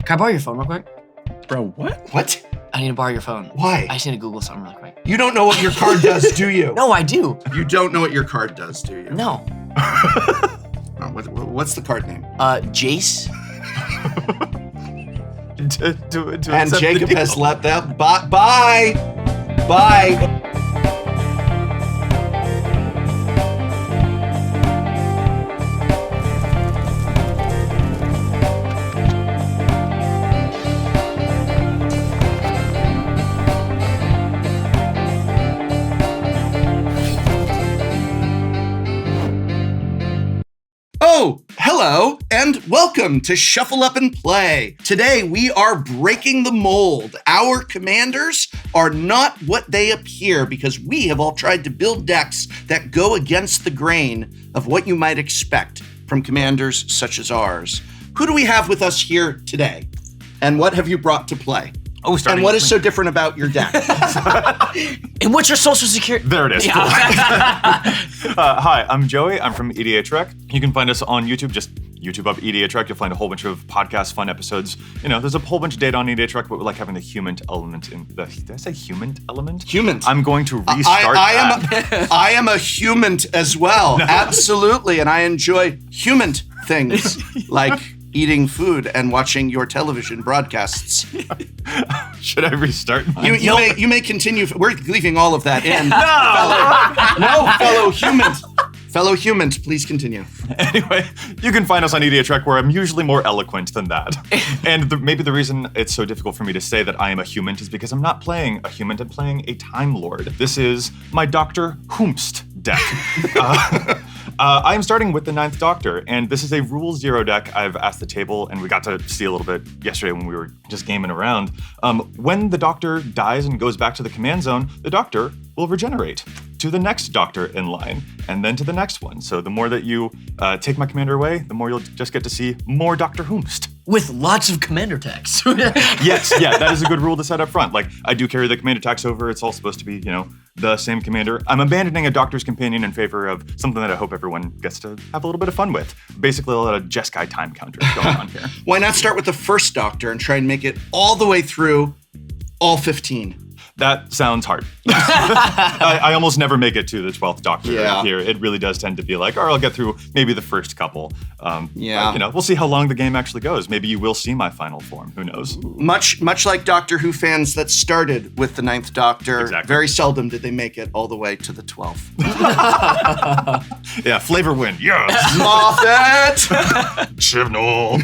Can I borrow your phone real quick? Bro, what? What? I need to borrow your phone. Why? I just need to Google something really quick. You don't know what your card does, do you? No, I do. You don't know what your card does, do you? No. What's the card name? Jace. And Jacob has let that. Bye. Bye. Oh, hello, and welcome to Shuffle Up and Play. Today, we are breaking the mold. Our commanders are not what they appear because we have all tried to build decks that go against the grain of what you might expect from commanders such as ours. Who do we have with us here today? And what have you brought to play? Oh, and what is so different about your deck? And what's your social security? There it is. Yeah. Hi, I'm Joey. I'm from EDHrec. You can find us on YouTube. Just YouTube up EDHrec. You'll find a whole bunch of podcast fun episodes. You know, there's a whole bunch of data on EDHrec, but we like having the human element in the. Did I say human element? Human. I'm going to restart that. I am a human as well. No. Absolutely, and I enjoy human things like eating food and watching your television broadcasts. Should I restart? You may continue. We're leaving all of that in. Fellow humans, please continue. Anyway, you can find us on EDHrec, where I'm usually more eloquent than that. And maybe the reason it's so difficult for me to say that I am a human is because I'm not playing a human, I'm playing a Time Lord. This is my WHomst deck. I am starting with the 9th Doctor, and this is a Rule 0 deck. I've asked the table, and we got to see a little bit yesterday when we were just gaming around. When the Doctor dies and goes back to the command zone, the Doctor will regenerate to the next Doctor in line, and then to the next one. So the more that you take my commander away, the more you'll just get to see more WHomst. With lots of commander decks. Yes, yeah, that is a good rule to set up front. Like, I do carry the commander tax over. It's all supposed to be, the same commander. I'm abandoning a Doctor's Companion in favor of something that I hope everyone gets to have a little bit of fun with. Basically, a lot of Jeskai time counters going on here. Why not start with the first Doctor and try and make it all the way through all 15? That sounds hard. I almost never make it to the 12th Doctor here. It really does tend to be like, I'll get through maybe the first couple. But, we'll see how long the game actually goes. Maybe you will see my final form. Who knows? Much like Doctor Who fans that started with the 9th Doctor, exactly. Very seldom did they make it all the way to the 12th. Yeah, flavor win. Yes. Moffat! Chibnall.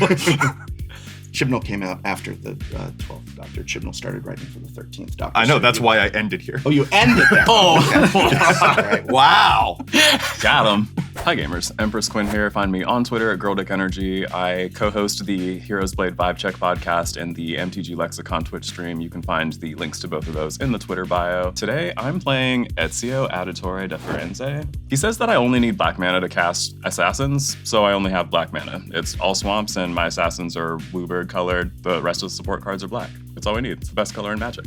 Chibnall came out after the 12th Doctor. Chibnall started writing for the 13th Doctor. I know, that's why I ended here. Oh, you ended there. Okay. Yes, right. Wow. Got him. Hi gamers, Empress Quinn here. Find me on Twitter at GirlDickEnergy. I co-host the Heroes Blade Vibe Check podcast and the MTG Lexicon Twitch stream. You can find the links to both of those in the Twitter bio. Today, I'm playing Ezio Auditore da Firenze. He says that I only need black mana to cast assassins, so I only have black mana. It's all swamps and my assassins are bluebird colored. The rest of the support cards are black. That's all we need. It's the best color in Magic.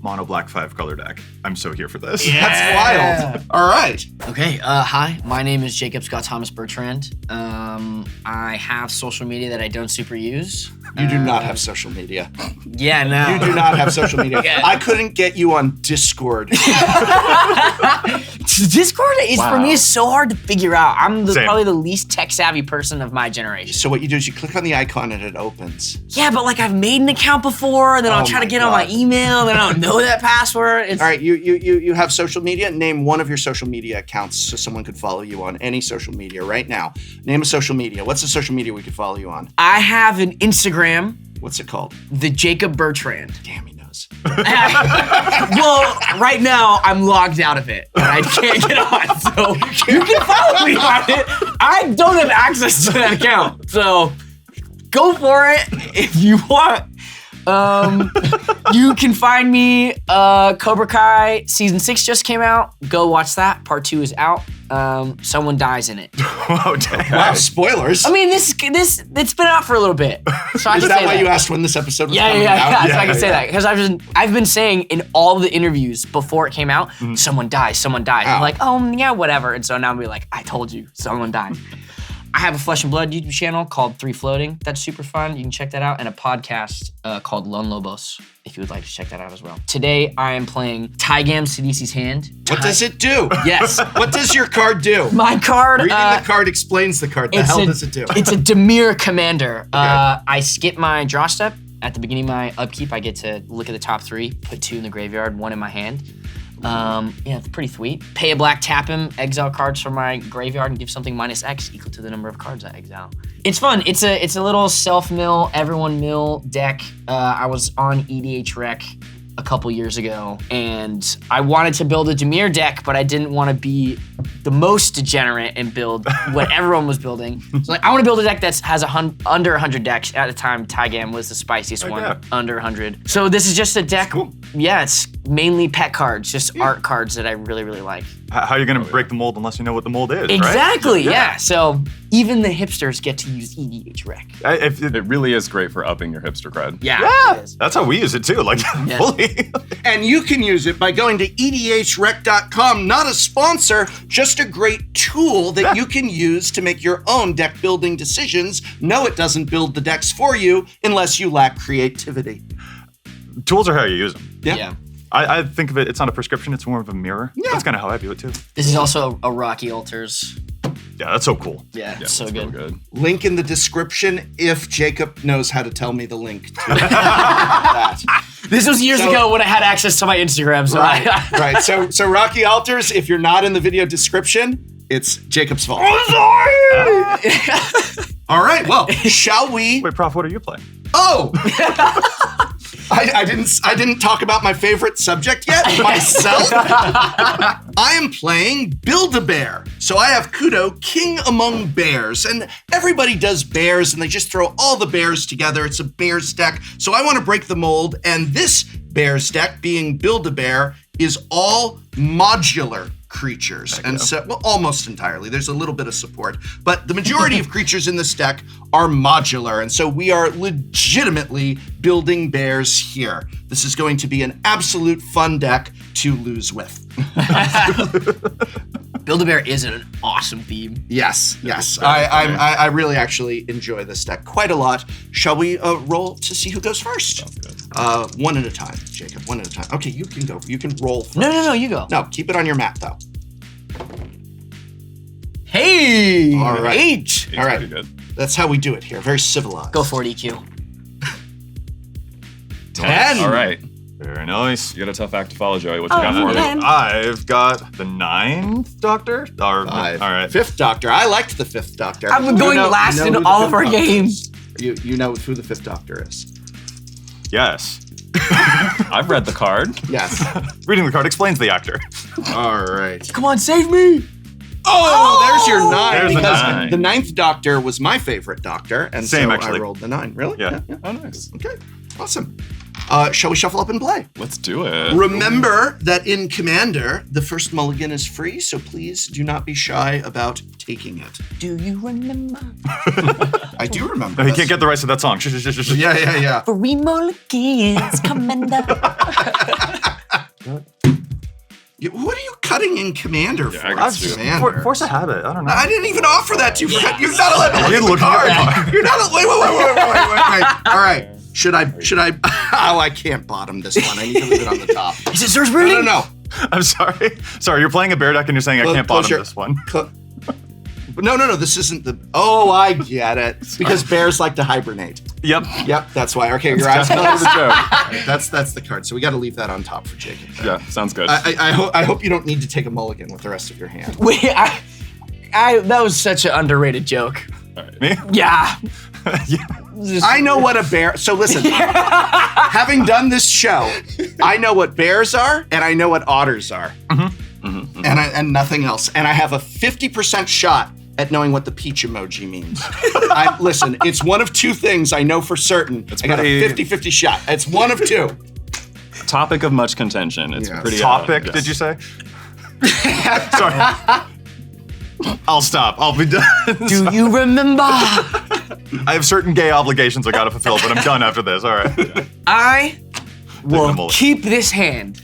Mono black 5-color deck. I'm so here for this. Yeah. That's wild. All right. Okay, hi, my name is Jacob Scott Thomas Bertrand. I have social media that I don't super use. You do not have social media. Yeah, no. You do not have social media. Yeah. I couldn't get you on Discord. Discord for me is so hard to figure out. I'm Same. probably the least tech savvy person of my generation. So what you do is you click on the icon and it opens. Yeah, but I've made an account before, and then I'll try to get on my email, and I don't know that password. All right, you have social media. Name one of your social media accounts so someone could follow you on any social media right now. Name a social media. What's the social media we could follow you on? I have an Instagram. What's it called? The Jacob Bertrand. Damn, he knows. Well, right now I'm logged out of it, and I can't get on. So you can follow me on it. I don't have access to that account, so go for it if you want. You can find me. Cobra Kai season 6 just came out. Go watch that. Part 2 is out. Someone dies in it. Oh, dang. Wow, spoilers. I mean, this it's been out for a little bit. So I Is can that say why you asked when this episode was coming yeah. out? So I can say that because I've been saying in all the interviews before it came out, someone dies. Ow. I'm like, oh yeah, whatever. And so now I'm like, I told you, someone died. I have a Flesh and Blood YouTube channel called 3 Floating. That's super fun. You can check that out. And a podcast called Lone Lobos, if you would like to check that out as well. Today, I am playing Tygam Sidisi's Hand. What does it do? Yes. What does your card do? My card... Reading the card explains the card. The hell does it do? It's a Dimir Commander. I skip my draw step. At the beginning of my upkeep, I get to look at the top 3, put 2 in the graveyard, 1 in my hand. Yeah, it's pretty sweet. Pay a black, tap him, exile cards from my graveyard, and give something -X equal to the number of cards I exile. It's fun. It's a little self-mill, everyone mill deck. I was on EDHrec a couple years ago, and I wanted to build a Dimir deck, but I didn't want to be the most degenerate and build what everyone was building. So like, I want to build a deck that has under 100 decks. At the time, Tygam was the spiciest one, under 100. So this is just a deck. Cool. Yeah, it's mainly pet cards, just art cards that I really, really like. How are you gonna break the mold unless you know what the mold is, Exactly, right? yeah. So even the hipsters get to use EDHrec. It really is great for upping your hipster cred. Yeah, it is. That's how we use it too, like fully. And you can use it by going to EDHrec.com. Not a sponsor, just a great tool that you can use to make your own deck building decisions. No, it doesn't build the decks for you unless you lack creativity. Tools are how you use them. Yeah. I think of it, it's not a prescription, it's more of a mirror. Yeah. That's kind of how I view it too. This is also a Rocky Altars. Yeah, that's so cool. Yeah, Yeah, it's so it's good. real good. Link in the description if Jacob knows how to tell me the link to that. This was years ago when I had access to my Instagram. So Right. So Rocky Altars, if you're not in the video description, it's Jacob's fault. All right, well, shall we? Wait, Prof, what are you playing? Oh! I didn't talk about my favorite subject yet, myself. I am playing Build-A-Bear. So I have Kudo, King Among Bears, and everybody does bears and they just throw all the bears together. It's a bears deck. So I want to break the mold, and this bears deck, being Build-A-Bear, is all modular creatures. And so, well, almost entirely. There's a little bit of support, but the majority of creatures in this deck are modular. And so we are legitimately building bears here. This is going to be an absolute fun deck to lose with. Build-A-Bear is an awesome theme. Yes. I really actually enjoy this deck quite a lot. Shall we roll to see who goes first? Sounds good. One at a time, Jacob, one at a time. Okay, you can go. You can roll first. No, you go. No, keep it on your map, though. Hey! All right. 8! All right. Pretty good. That's how we do it here. Very civilized. Go for it, EQ. 10. All right. Very nice. You got a tough act to follow, Joey. What you got for me? man. I've got the 9th Doctor. All right. Fifth Doctor. I liked the Fifth Doctor. I've been going last you know in who the all of Fifth our Doctor games. is. You know who the Fifth Doctor is. Yes. I've read the card. Yes. Reading the card explains the actor. All right. Come on, save me! Oh, there's your 9. There's the because 9. the 9th Doctor was my favorite Doctor, and Same, so actually. I rolled the 9. Really? Yeah. Oh, nice. Okay. Awesome. Shall we shuffle up and play? Let's do it. Remember that in Commander, the first mulligan is free, so please do not be shy about taking it. Do you remember? I do remember. No, he this. can't get the rights to that song. Yeah. Free mulligans, Commander. What are you cutting in Commander for? I got you. Commander. Force a habit. I don't know. I didn't even offer that to you. You're not allowed to didn't look look at the at card. the card. You're not. Wait. All right. Should I? Oh, I can't bottom this one. I need to leave it on the top. He says there's reading. No. I'm sorry. Sorry, you're playing a bear deck and you're saying I can't Close bottom your- this one. No. This isn't the. Oh, I get it. Because bears like to hibernate. Yep. Yep, that's why. Okay, your eyes That was closed. a joke. That's the card. So we got to leave that on top for Jacob. Yeah, sounds good. I hope you don't need to take a mulligan with the rest of your hand. Wait, I that was such an underrated joke. All right. Me? Yeah. Yeah. I know what a bear. So listen, having done this show, I know what bears are and I know what otters are, and nothing else. And I have a 50% shot at knowing what the peach emoji means. Listen, it's one of 2 things I know for certain. I got a 50-50 shot. It's one of 2. Topic of much contention. It's Yeah. pretty. Topic, yes. did you say? Sorry. I'll stop. I'll be done. Do you remember? I have certain gay obligations I gotta fulfill, but I'm done after this. All right. I will mulligan. keep this hand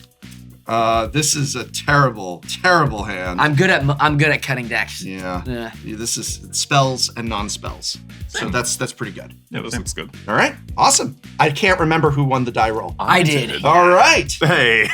This is a terrible, terrible hand. I'm good at cutting decks. Yeah. This is spells and non-spells. So that's pretty good. Yeah, this looks good. All right. Awesome. I can't remember who won the die roll. I did. All right. Hey.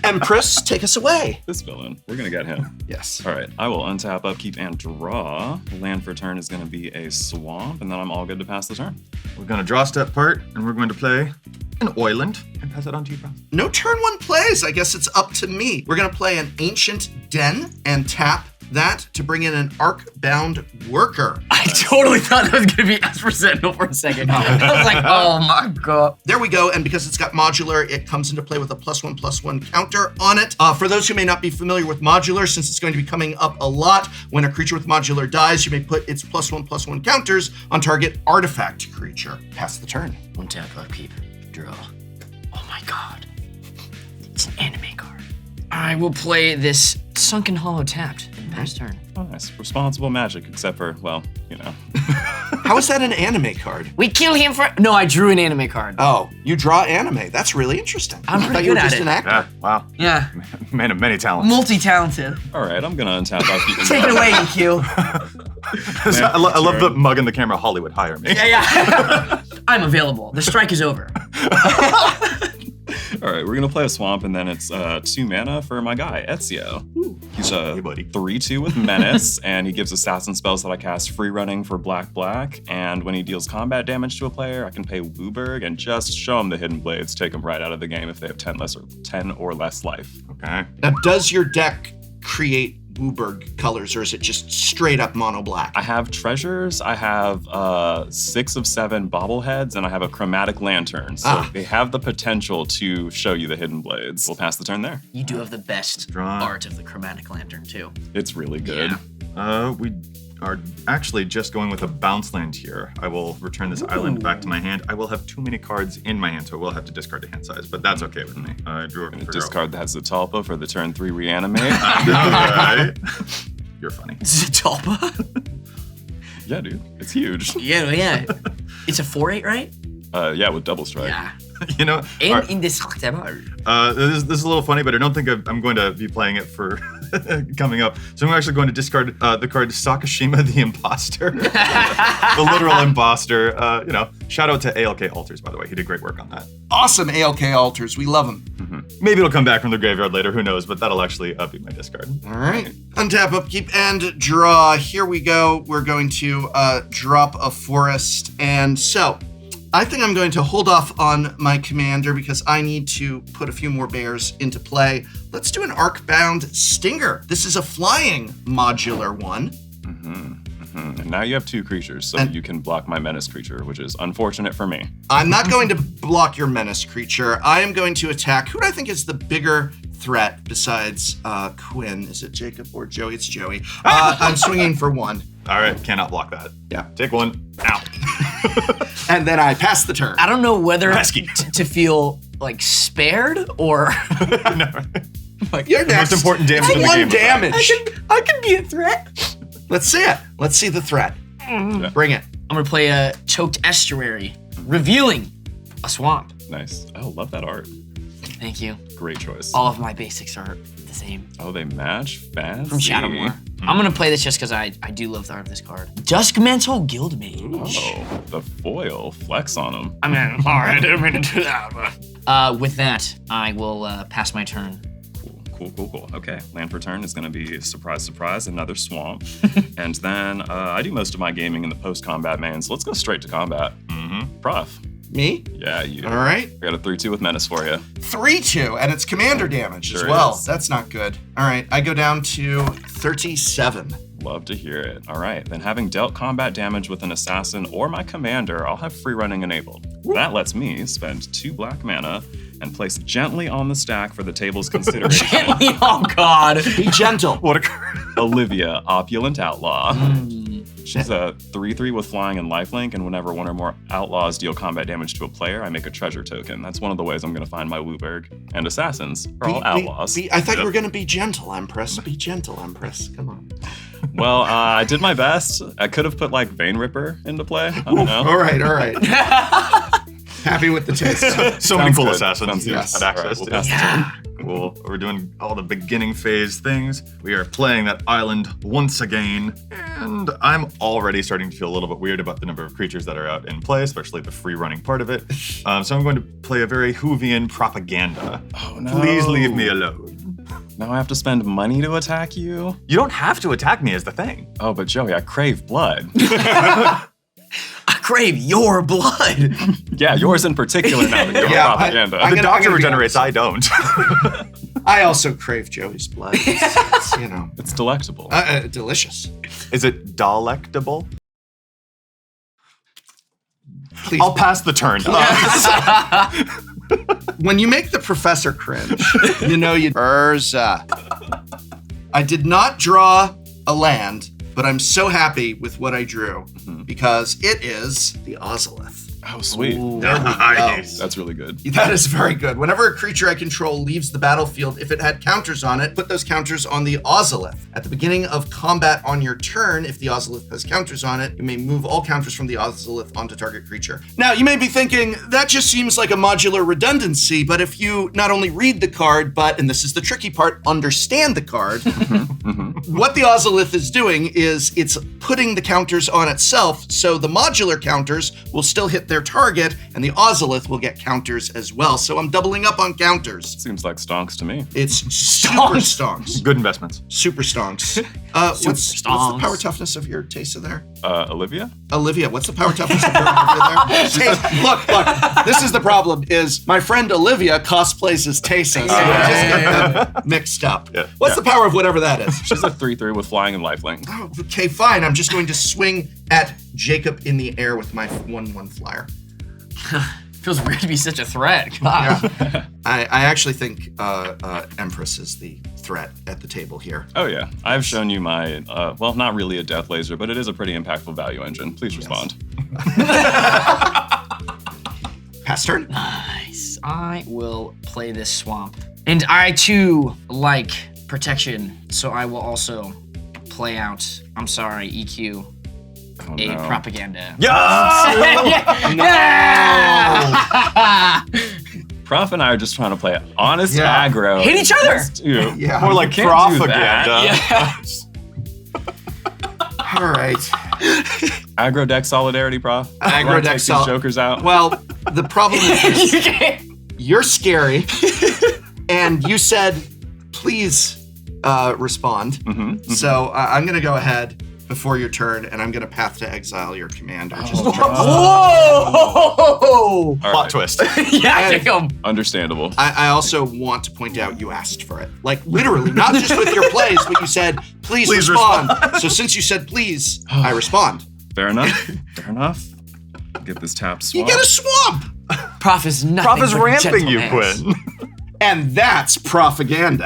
Empress, take us away. This villain, we're gonna get him. Yes. All right, I will untap, upkeep, and draw. Land for turn is gonna be a swamp, and then I'm all good to pass the turn. We're going to draw step part, and we're going to play an Oiland and pass it on to you, bro. No turn one plays. I guess it's up to me. We're going to play an Ancient Den and tap that to bring in an Arc-bound Worker. I totally thought that was going to be Esper Sentinel for a second. I was like, oh my god. There we go, and because it's got modular, it comes into play with a +1/+1 counter on it. For those who may not be familiar with modular, since it's going to be coming up a lot, when a creature with modular dies, you may put its +1/+1 counters on target artifact creature. Pass the turn. One tap, upkeep, draw. Oh my god. It's an anime card. I will play this Sunken Hollow tapped and pass turn. Oh, nice. Responsible magic, except for, well, you know. How is that an anime card? We kill him for. No, I drew an anime card. Oh, you draw anime. That's really interesting. I'm I pretty thought you good were at just it. an actor. Yeah, wow. Yeah. Man of many talents. Multi-talented. All right, I'm gonna untap, upkeep, and Take it away, EQ. I love the mug in the camera. Hollywood, hire me. Yeah. I'm available. The strike is over. All right, we're gonna play a swamp, and then it's 2 mana for my guy, Ezio. He's a Hey, buddy. 3/2 with Menace, and he gives assassin spells that I cast free running for black. And when he deals combat damage to a player, I can pay Wooburg and just show him the Hidden Blades, take them right out of the game if they have 10 or less life. Okay. Now, does your deck create Wooburg colors, or is it just straight up mono black? I have treasures, I have 6 of 7 bobbleheads, and I have a chromatic lantern. So they have the potential to show you the Hidden Blades. We'll pass the turn there. You do have the best Draw. art of the chromatic lantern, too. It's really good. Yeah. We are actually just going with a bounce land here. I will return this island back to my hand. I will have too many cards in my hand, so I will have to discard the hand size, but that's okay with me. I drew a Discard that Zatalpa for the turn 3 reanimate. Right. You're funny. Zatalpa? Yeah, dude. It's huge. Yeah. It's a 4/8, right? Yeah, with double strike. Yeah. You know, And indestructible. this is a little funny, but I don't think I'm going to be playing it for coming up. So I'm actually going to discard the card Sakashima the Imposter. The literal imposter. Shout out to ALK Altars, by the way. He did great work on that. Awesome ALK altars. We love them. Maybe it'll come back from the graveyard later. Who knows? But that'll actually be my discard. All right. Untap, upkeep, and draw. Here we go. We're going to drop a forest. And so I think I'm going to hold off on my commander because I need to put a few more bears into play. Let's do an Arc-bound Stinger. This is a flying modular one. And now you have 2 creatures, so you can block my menace creature, which is unfortunate for me. I'm not going to block your menace creature. I am going to attack who do I think is the bigger threat besides Quinn. Is it Jacob or Joey? It's Joey. I'm swinging for 1. All right, cannot block that. Yeah. Take 1. Ow. And then I pass the turn. I don't know whether Pesky. to feel like spared or No. like You're The most next. important damage It's in the 1 game. damage. I could be a threat. Let's see it. Let's see the threat. Bring it. I'm gonna play a Choked Estuary, revealing a swamp. Nice. Oh, love that art. Thank you. Great choice. All of my basics are the same. Oh, they match? Fancy. From Shadowmoor. I'm gonna play this just because I do love the art of this card. Duskmantle Guildmage. Oh, the foil. Flex on them. I mean, sorry, I didn't mean to do that, but. With that, I will pass my turn. Cool. Okay, land for turn is going to be surprise, another swamp. And then I do most of my gaming in the post-combat main, so let's go straight to combat. Prof. Me? Yeah, you. All right. I got a 3/2 with menace for you. 3/2, and it's commander damage as Sure well. is. That's not good. All right, I go down to 37. Love to hear it. All right, then having dealt combat damage with an assassin or my commander, I'll have free running enabled. That lets me spend 2 black mana and place gently on the stack for the table's consideration. Gently, oh god. Be gentle. What a card. Olivia, Opulent Outlaw. She's a 3/3 with flying and lifelink, and whenever 1 or more outlaws deal combat damage to a player, I make a treasure token. That's one of the ways I'm going to find my Wooburg. And assassins are all outlaws. I thought you were going to be gentle, Empress. Be gentle, Empress. Come on. Well, I did my best. I could have put like Vein Ripper into play. I don't know. All right. Happy with the taste. So many cool good. assassins Sounds you good. had access All to. right, we'll pass the turn. Cool. We're doing all the beginning phase things. We are playing that island once again, and I'm already starting to feel a little bit weird about the number of creatures that are out in play, especially the free running part of it. So I'm going to play a very Whovian propaganda. Oh, no. Please leave me alone. Now I have to spend money to attack you? You don't have to attack me is the thing. Oh, but Joey, I crave blood. I crave your blood. Yeah, yours in particular now that you're Yeah, propaganda. I'm The gonna doctor be regenerates, I don't. I also crave Joey's blood. It's, you know, It's delectable. delicious. Is it delectable? Please. I'll pass the turn. When you make the professor cringe, you know you. Urza. I did not draw a land, but I'm so happy with what I drew because it is the Ozolith. Oh, sweet. There we go. That's really good. That is very good. Whenever a creature I control leaves the battlefield, if it had counters on it, put those counters on the Ozolith. At the beginning of combat on your turn, if the Ozolith has counters on it, you may move all counters from the Ozolith onto target creature. Now, you may be thinking, that just seems like a modular redundancy, but if you not only read the card, but, and this is the tricky part, understand the card, what the Ozolith is doing is it's putting the counters on itself, so the modular counters will still hit their target, and the Ozolith will get counters as well. So I'm doubling up on counters. Seems like stonks to me. It's super stonks. Good investments. Super stonks. What's the stonks. power toughness of your Tesa there? Olivia? Olivia, what's the power toughness of your Olivia there? Look, this is the problem, is my friend Olivia cosplays as Tesa, so I just get them mixed up. Yeah. What's the power of whatever that is? She's a 3/3 with flying and lifelink. Oh, okay, fine. I'm just going to swing at Jacob in the air with my 1/1 flyer. Feels weird to be such a threat. God. Yeah. I actually think Empress is the threat at the table here. Oh yeah, I've shown you my, well, not really a death laser, but it is a pretty impactful value engine. Please respond. Pass turn. Nice. I will play this swamp. And I too like protection, so I will also play out, I'm sorry, EQ, Oh, a no. propaganda. Prof and I are just trying to play honest Yeah. aggro. Hit each other. against you. Yeah. More like can't do propaganda. Yeah. All right. Aggro deck solidarity, Prof. Aggro Wanna deck take sol- these jokers out. Well, the problem is You can't- you're scary, and you said, please respond. So I'm going to go ahead before your turn, and I'm going to path to exile your commander. Just to try to- Whoa! All Plot right. twist. Yeah, And- damn. Understandable. I also want to point out you asked for it. Like, literally, not just with your plays, but you said, please respond. So since you said please, I respond. Fair enough. Fair enough. Get this tap You swap. get a swamp! Prof is nothing Prof is but a ramping you, gentleman. Quinn. And that's propaganda.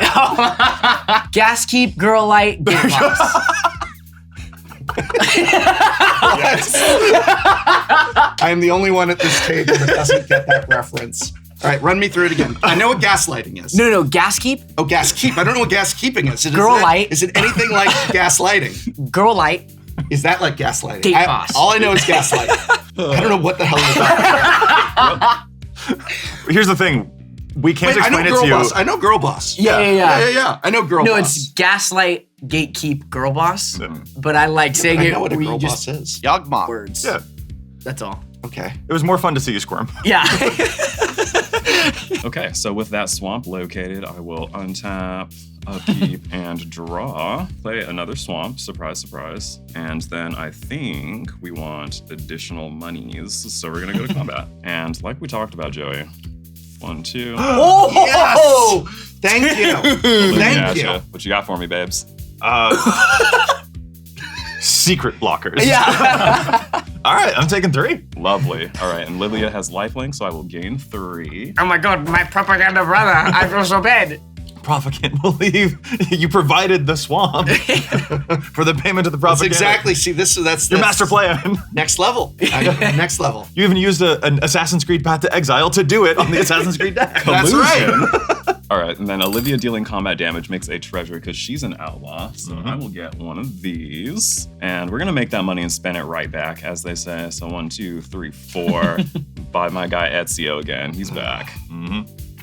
Gas keep, girl light, get box. I am the only one at this table that doesn't get that reference. All right, run me through it again. I know what gaslighting is. No, gas keep, Oh, gas keep. I don't know what gas keeping is. Girl light. Is it anything like gaslighting? girl light. Is that like gaslighting? Gate boss. All I know is gaslighting. I don't know what the hell you're talking about. Here's the thing. We can't Wait, I know explain it girl to you. boss. I know girl boss. Yeah. I know girl No, boss. it's gaslight, gatekeep, girl boss. But I like saying I it know what a where girl you just boss is. Yagma. words. Yeah. That's all. Okay. It was more fun to see you squirm. Yeah. Okay, so with that swamp located, I will untap, upkeep, and draw. Play another swamp, surprise, surprise. And then I think we want additional monies, so we're gonna go to combat. And like we talked about, Joey, 1, 2. Yes! Thank you. Thank Gotcha. you. What you got for me, babes? Secret blockers. Yeah. All right, I'm taking 3. Lovely. All right, and Lilia has lifelink, so I will gain 3. Oh my god, my propaganda brother. I feel so bad. Prof, I can't believe you provided the swamp for the payment of the That's propaganda. exactly. See, that's Your master plan. next level. Next level. You even used an Assassin's Creed Path to Exile to do it on the Assassin's Creed deck. That's right. All right, and then Olivia dealing combat damage makes a treasure because she's an outlaw. So I will get one of these. And we're going to make that money and spend it right back, as they say. So 1, 2, 3, 4. Buy my guy Ezio again. He's back.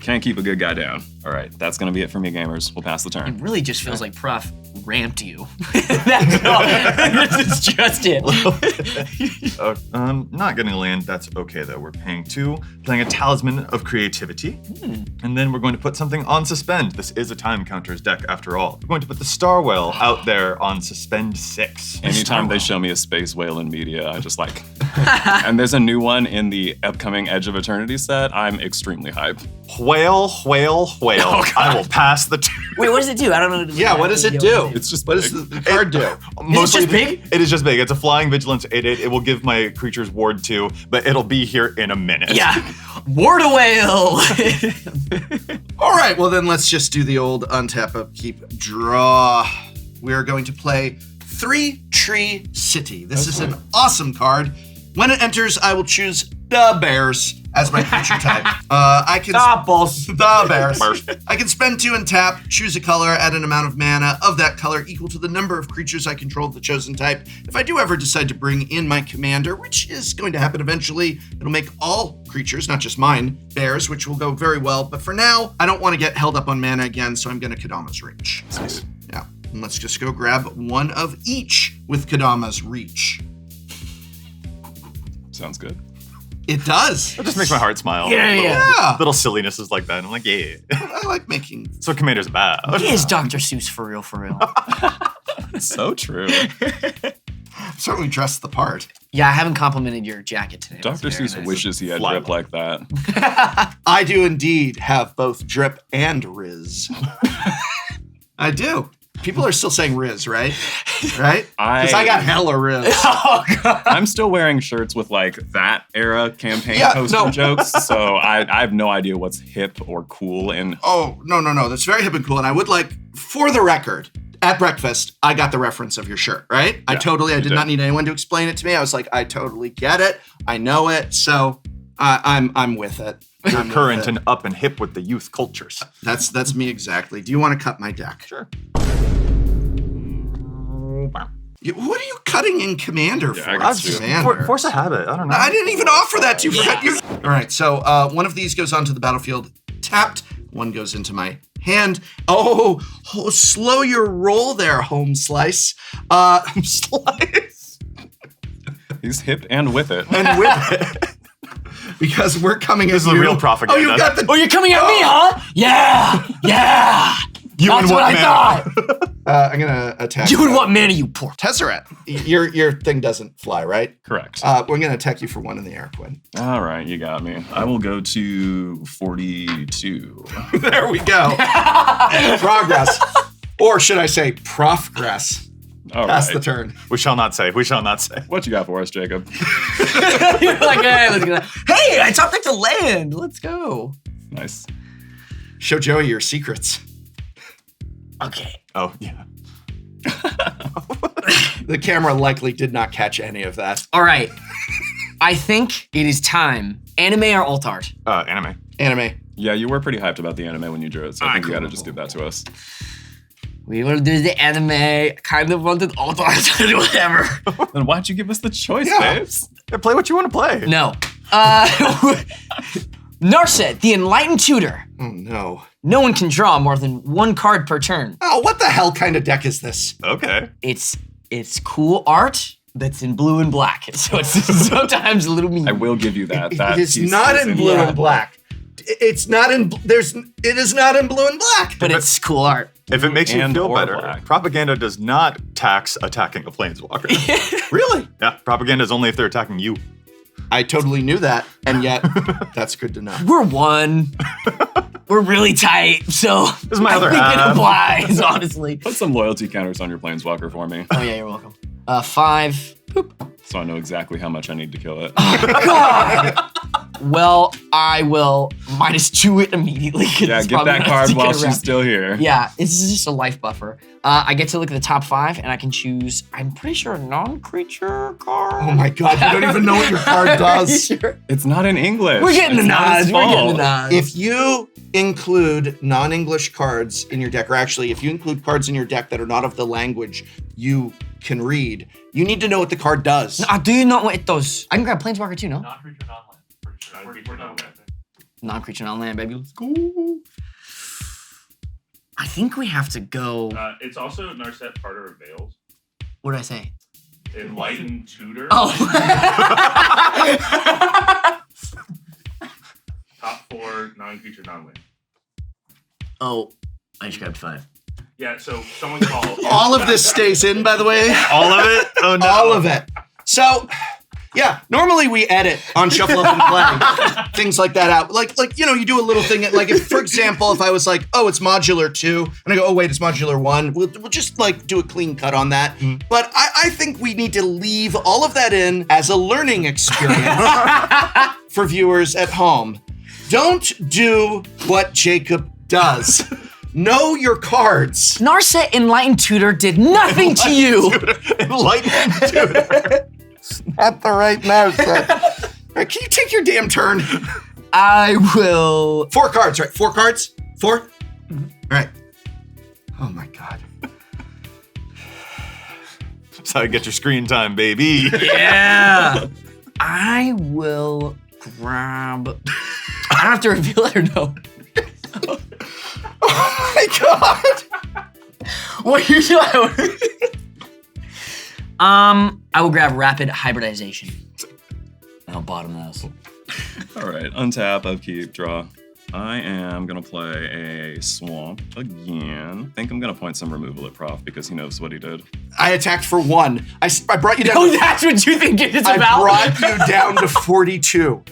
Can't keep a good guy down. All right, that's gonna be it for me, gamers. We'll pass the turn. It really just feels like Prof ramped you. That's all. This is just it. Not getting a land, that's okay though. We're paying 2, playing a Talisman of Creativity, and then we're going to put something on Suspend. This is a time counters deck after all. We're going to put the Star Whale out there on Suspend 6. Anytime they show me a space whale in media, I just like. And there's a new one in the upcoming Edge of Eternity set. I'm extremely hyped. Whale. Oh, I will pass the turn. Wait, what does it do? I don't know. Yeah, what does it do? It's just What does the card do? Is it just big? It is just big. It's a flying vigilance 8/8. It will give my creatures ward 2, but it'll be here in a minute. Yeah. Ward a whale. All right, well then let's just do the old untap, upkeep, draw. We are going to play 3 Tree City. This is an awesome card. When it enters, I will choose the Bears as my creature type. I can Balls. the Bears. I can spend 2 and tap, choose a color, add an amount of mana of that color equal to the number of creatures I control of the chosen type. If I do ever decide to bring in my commander, which is going to happen eventually, it'll make all creatures, not just mine, bears, which will go very well. But for now, I don't want to get held up on mana again, so I'm going to Kadama's Reach. Nice. Yeah, and let's just go grab one of each with Kadama's Reach. Sounds good. It does. It just makes my heart smile. Yeah. Little sillinesses like that. I'm like, yeah. I like making. So Commander's bad. He is Dr. Seuss for real, for real. So true. Certainly dressed the part. Yeah, I haven't complimented your jacket today. Dr. That's very Seuss nice. wishes he had Fly drip one. like that. I do indeed have both drip and Riz. I do. People are still saying Riz, right? Right? Because I got hella Riz. Oh, God. I'm still wearing shirts with like that era campaign Yeah, poster no. jokes, so I have no idea what's hip or cool in. Oh, no. That's very hip and cool. And I would like, for the record, at breakfast, I got the reference of your shirt, right? I did not need anyone to explain it to me. I was like, I totally get it. I know it. So I'm with it. You're I'm with current it. and up and hip with the youth cultures. That's me exactly. Do you want to cut my deck? Sure. What are you cutting in Commander for? I got you. Commander. Force a habit. I don't know. I didn't even offer that to you. All right, so one of these goes onto the battlefield tapped. One goes into my hand. Oh, slow your roll there, home slice. Slice. He's hip and with it. And with it. Because we're coming at This is you. the real propaganda. Oh, you got the. Oh, you're coming at me, huh? Yeah. You That's and what I mana? thought. I'm gonna attack. You and what mana, you poor. Tezzeret. Your thing doesn't fly, right? Correct. We're gonna attack you for 1 in the air, Quinn. All right, you got me. I will go to 42. There we go. Progress, or should I say, progress? All Pass right. the turn. We shall not say. We shall not say. What you got for us, Jacob? You're like, hey, let's go. Hey, I talked back to land. Let's go. Nice. Show Joey your secrets. Okay. Oh, yeah. The camera likely did not catch any of that. All right. I think it is time. Anime or alt art? Anime. Anime. Yeah, you were pretty hyped about the anime when you drew it, so I think you gotta just give that to us. We will do the anime. Kind of wanted alt art, whatever. Then why'd you give us the choice, Yeah. babes? Yeah, play what you want to play. No. Narset, the enlightened tutor. Oh no. No one can draw more than 1 card per turn. Oh, what the hell kind of deck is this? Okay. It's cool art that's in blue and black. So it's sometimes a little mean. I will give you that. That It is piece not is in blue yeah. and black. It's not in. It is not in blue and black. But it's cool art. If it makes you And feel or better, black. propaganda does not tax attacking a planeswalker. Really? Yeah, propaganda is only if they're attacking you. I totally knew that, and yet that's good to know. We're one. We're really tight, so This is my I other think it half. applies, honestly. Put some loyalty counters on your planeswalker for me, Oh yeah, you're welcome. 5. so I know exactly how much I need to kill it. God. Well, I will -2 it immediately. 'cause Yeah, it's get probably that not card sticking while around. she's still here. Yeah, this is just a life buffer. I get to look at the top 5, and I can choose, I'm pretty sure, a non-creature card. Oh my god, you don't even know what your card does. You sure? It's not in English. We're getting the It's not his nods. We're getting the fault. nods. If you include non-English cards in your deck, or actually, if you include cards in your deck that are not of the language you can read, you need to know what the card does. I do not know what it does. I can grab Planeswalker too, no? Non-creature, non-land. Non-creature, non-land, baby. Let's go. think we have to go. It's also Narset Parter of Veils. What did I say? Enlightened Tutor. Oh. Top 4 non-creature non-land. Oh, I just grabbed 5. Yeah, so someone called. All of this stays in, by the way. All of it? Oh no. All of it. So, yeah, normally we edit on Shuffle Up and Play, things like that out. Like you do a little thing, like if, for example, if I was like, oh, it's modular 2, and I go, oh, wait, it's modular 1, we'll just like do a clean cut on that. But I think we need to leave all of that in as a learning experience for viewers at home. Don't do what Jacob does. Know your cards. Narset Enlightened Tutor did nothing to you. Enlightened Tutor. Not the right mouse. Can you take your damn turn? I will. 4 cards, right? 4 cards? 4? All right. Oh my God. That's how you get your screen time, baby. Yeah. I will grab. I don't have to reveal it or no. Oh my God. What you do? I will grab Rapid Hybridization. I'll bottom those. All right, untap, upkeep, draw. I am gonna play a swamp again. I think I'm gonna point some removal at Prof because he knows what he did. I attacked for 1. I brought you down. Oh, that's what you think it's about? I brought you down to 42.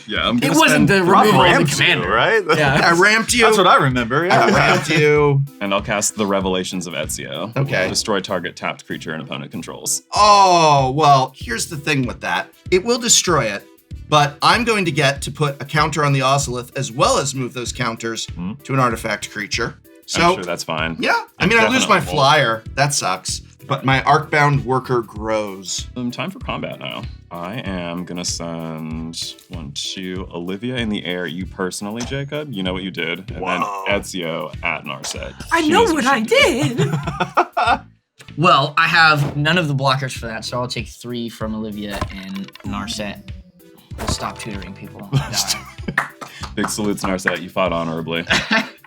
Yeah, I'm It gonna wasn't spend the Rob removal of the ramped you, commander. right? Yeah. I ramped you. That's what I remember, I yeah. ramped you. and I'll cast the Revelations of Ezio. Okay. Destroy target tapped creature and opponent controls. Oh, well, here's the thing with that. It will destroy it, but I'm going to get to put a counter on the Ozolith as well as move those counters to an artifact creature. So, I'm sure that's fine. yeah, I mean, I lose my Definitely. flyer. That sucks. But my Arcbound Worker grows. Time for combat now. I am gonna send 1, 2, Olivia in the air. You personally, Jacob. You know what you did, and then Ezio at Narset. I She know knows what she I did. Well, I have none of the blockers for that, so I'll take 3 from Olivia and Narset. We'll stop tutoring people. Big salutes, Narset. You fought honorably.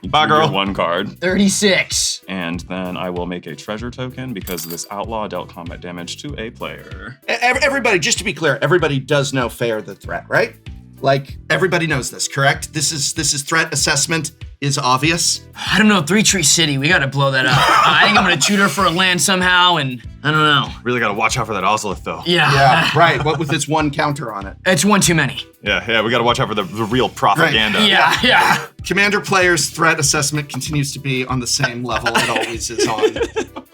You Bye, drew your girl. 1 card. 36. And then I will make a treasure token because this outlaw dealt combat damage to a player. Everybody, just to be clear, everybody does know Fair the threat, right? Like, everybody knows this, correct? This is threat assessment is obvious. I don't know, 3 Tree City, we gotta blow that up. I think I'm gonna tutor for a land somehow, and I don't know. Really gotta watch out for that Ozolith, though. Yeah. Right, what with its 1 counter on it. It's one too many. Yeah, we gotta watch out for the real propaganda. Yeah. Commander player's threat assessment continues to be on the same level it always is on.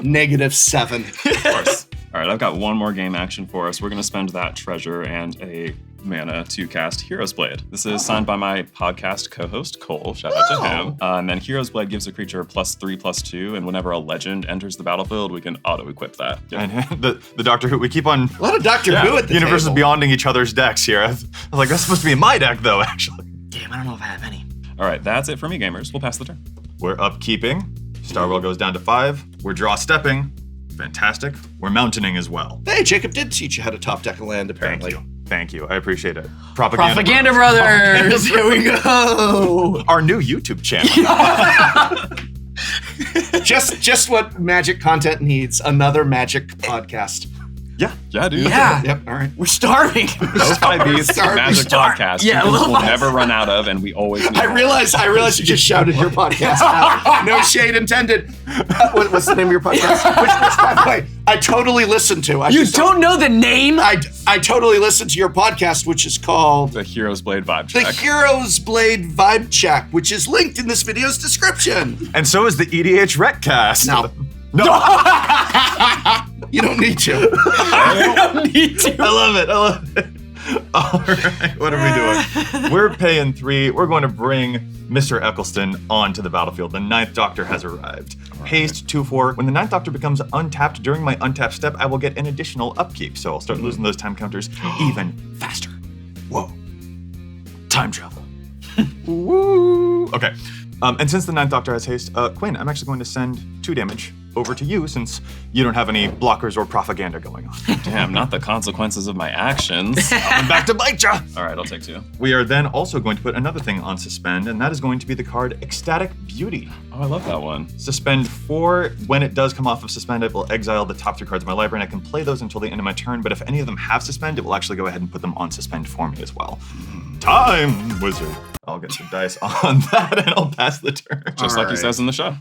-7. Of course. All right, I've got 1 more game action for us. We're going to spend that treasure and a mana to cast Hero's Blade. This is signed by my podcast co-host, Cole. Shout out to him. And then Hero's Blade gives a creature +3/+2, and whenever a legend enters the battlefield, we can auto-equip that. And the Doctor Who, we keep on A lot of Doctor Who at the universes table. beyonding each other's decks here. I was like, that's supposed to be in my deck, though, actually. Damn, I don't know if I have any. All right, that's it for me, gamers. We'll pass the turn. We're upkeeping. Starwell goes down to 5. We're draw stepping. Fantastic. We're mountaining as well. Hey, Jacob did teach you how to top deck a land, apparently. Thank you. I appreciate it. Propaganda. Propaganda Brothers! Here we go! Our new YouTube channel. Just what Magic content needs. Another Magic podcast. Yeah, dude. Yeah. Yep, all right. We're starving. Lo-Fi-Beats Magic podcast. Yeah, You will Lo-Fi. never run out of, and we always need I more. realized you just shouted your podcast out. No shade intended. What's the name of your podcast? Which, by the way, I totally listened to. You don't know the name? I totally listened to your podcast, which is called The Hero's Blade Vibe The Check. Hero's Blade Vibe Check, which is linked in this video's description. And so is the EDHrec cast. No. You don't need to. I don't need to. I love it. All right, what are we doing? We're paying 3. We're going to bring Mr. Eccleston onto the battlefield. The 9th Doctor has arrived. Haste 2/4. When the 9th Doctor becomes untapped during my untap step, I will get an additional upkeep. So I'll start losing those time counters even faster. Whoa. Time travel. Woo. Okay. And since the 9th Doctor has haste, Quinn, I'm actually going to send 2 damage over to you since you don't have any blockers or propaganda going on. Damn, not the consequences of my actions. I'm back to bite ya! All right, I'll take 2. We are then also going to put another thing on suspend, and that is going to be the card Ecstatic Beauty. Oh, I love that one. Suspend 4. When it does come off of suspend, it will exile the top 3 cards of my library, and I can play those until the end of my turn, but if any of them have suspend, it will actually go ahead and put them on suspend for me as well. Time Wizard. I'll get some dice on that, and I'll pass the turn. Just like he says in the show.